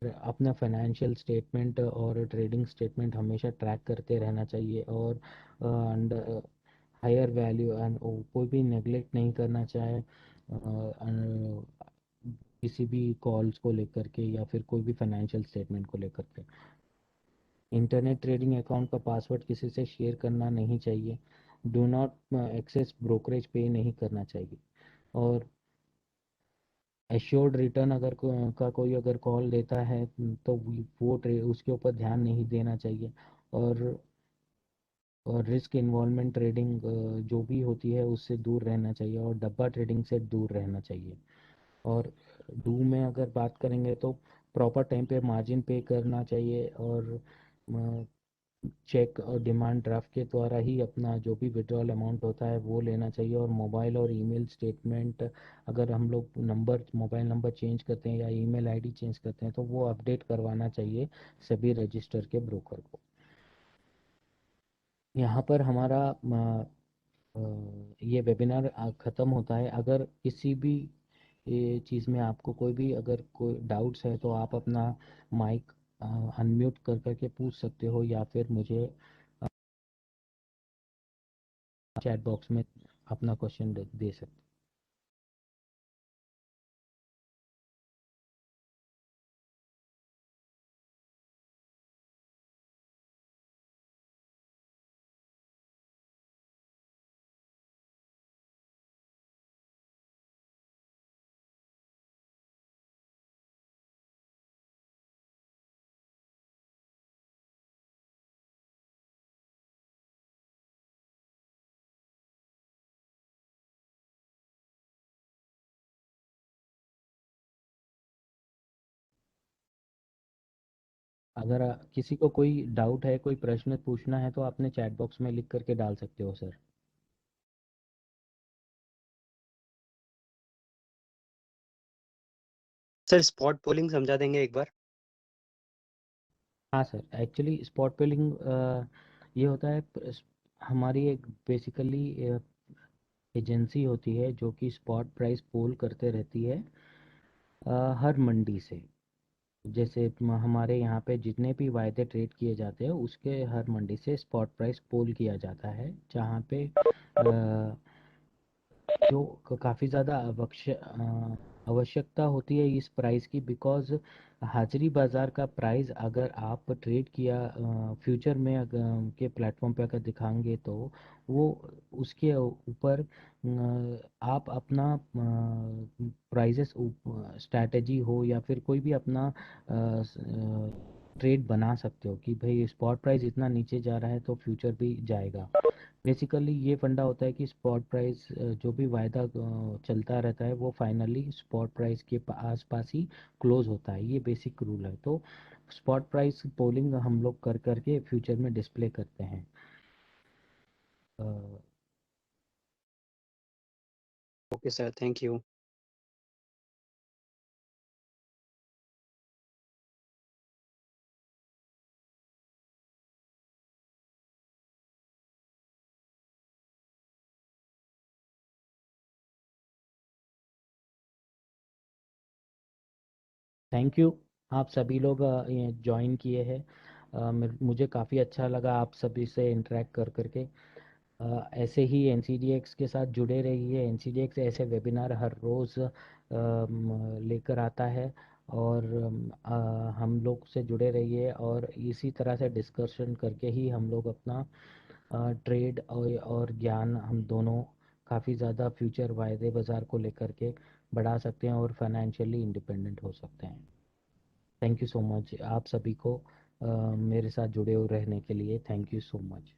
अपना फाइनेंशियल स्टेटमेंट और ट्रेडिंग स्टेटमेंट हमेशा ट्रैक करते रहना चाहिए। और हायर वैल्यू एंड कोई भी नेगलेक्ट नहीं करना चाहे किसी भी कॉल्स को लेकर के या फिर कोई भी फाइनेंशियल स्टेटमेंट को लेकर के। इंटरनेट ट्रेडिंग अकाउंट का पासवर्ड किसी से शेयर करना नहीं चाहिए। Do not access brokerage pay नहीं करना चाहिए। और एश्योर्ड रिटर्न अगर का कोई अगर कॉल लेता है तो वो उसके ऊपर ध्यान नहीं देना चाहिए। और रिस्क इन्वॉल्वमेंट ट्रेडिंग जो भी होती है उससे दूर रहना चाहिए, और डब्बा ट्रेडिंग से दूर रहना चाहिए। और डू में अगर बात करेंगे तो प्रॉपर टाइम पे मार्जिन पे करना चाहिए, और चेक और डिमांड ड्राफ्ट के द्वारा ही अपना जो भी विड्रॉल अमाउंट होता है वो लेना चाहिए। और मोबाइल और ईमेल स्टेटमेंट, अगर हम लोग मोबाइल नंबर चेंज करते हैं या ईमेल आईडी चेंज करते हैं तो वो अपडेट करवाना चाहिए सभी रजिस्टर के ब्रोकर को। यहाँ पर हमारा ये वेबिनार ख़त्म होता है। अगर किसी भी ये चीज़ में आपको कोई भी अगर कोई डाउट्स है तो आप अपना माइक अनम्यूट कर करके पूछ सकते हो, या फिर मुझे चैट बॉक्स में अपना क्वेश्चन दे सकते हैं। अगर किसी को कोई डाउट है, कोई प्रश्न पूछना है तो आपने चैट बॉक्स में लिख करके डाल सकते हो सर। सर स्पॉट पोलिंग समझा देंगे एक बार। हाँ सर, एक्चुअली स्पॉट पेलिंग ये होता है हमारी एक बेसिकली एजेंसी होती है जो कि स्पॉट प्राइस पोल करते रहती है हर मंडी से। जैसे हमारे यहाँ पे जितने भी वायदे ट्रेड किए जाते हैं उसके हर मंडी से स्पॉट प्राइस पोल किया जाता है, जहाँ पे जो काफ़ी ज़्यादा आवश्यकता होती है इस प्राइस की, बिकॉज हाजिरी बाज़ार का प्राइस अगर आप ट्रेड किया फ्यूचर में के प्लेटफॉर्म पे अगर दिखाएंगे तो वो उसके ऊपर आप अपना प्राइजेस स्ट्रैटेजी हो या फिर कोई भी अपना ट्रेड बना सकते हो कि भाई स्पॉट प्राइस इतना नीचे जा रहा है तो फ्यूचर भी जाएगा। बेसिकली ये फंडा होता है कि स्पॉट प्राइस जो भी वायदा चलता रहता है वो फाइनली स्पॉट प्राइस के आसपास ही क्लोज होता है, ये बेसिक रूल है। तो स्पॉट प्राइस पोलिंग हम लोग कर करके फ्यूचर में डिस्प्ले करते हैं। Okay sir, thank you. Thank you, आप सभी लोग ज्वाइन किए हैं। मुझे काफ़ी अच्छा लगा आप सभी से इंटरेक्ट कर करके। ऐसे ही एनसीडीएक्स के साथ जुड़े रहिए। एनसीडीएक्स ऐसे वेबिनार हर रोज़ लेकर आता है, और हम लोग से जुड़े रहिए, और इसी तरह से डिस्कशन करके ही हम लोग अपना ट्रेड और ज्ञान हम दोनों काफ़ी ज़्यादा फ्यूचर वायदे बाज़ार को लेकर के बढ़ा सकते हैं और फाइनेंशियली इंडिपेंडेंट हो सकते हैं। थैंक यू सो मच आप सभी को मेरे साथ जुड़े हुए रहने के लिए। Thank you so much.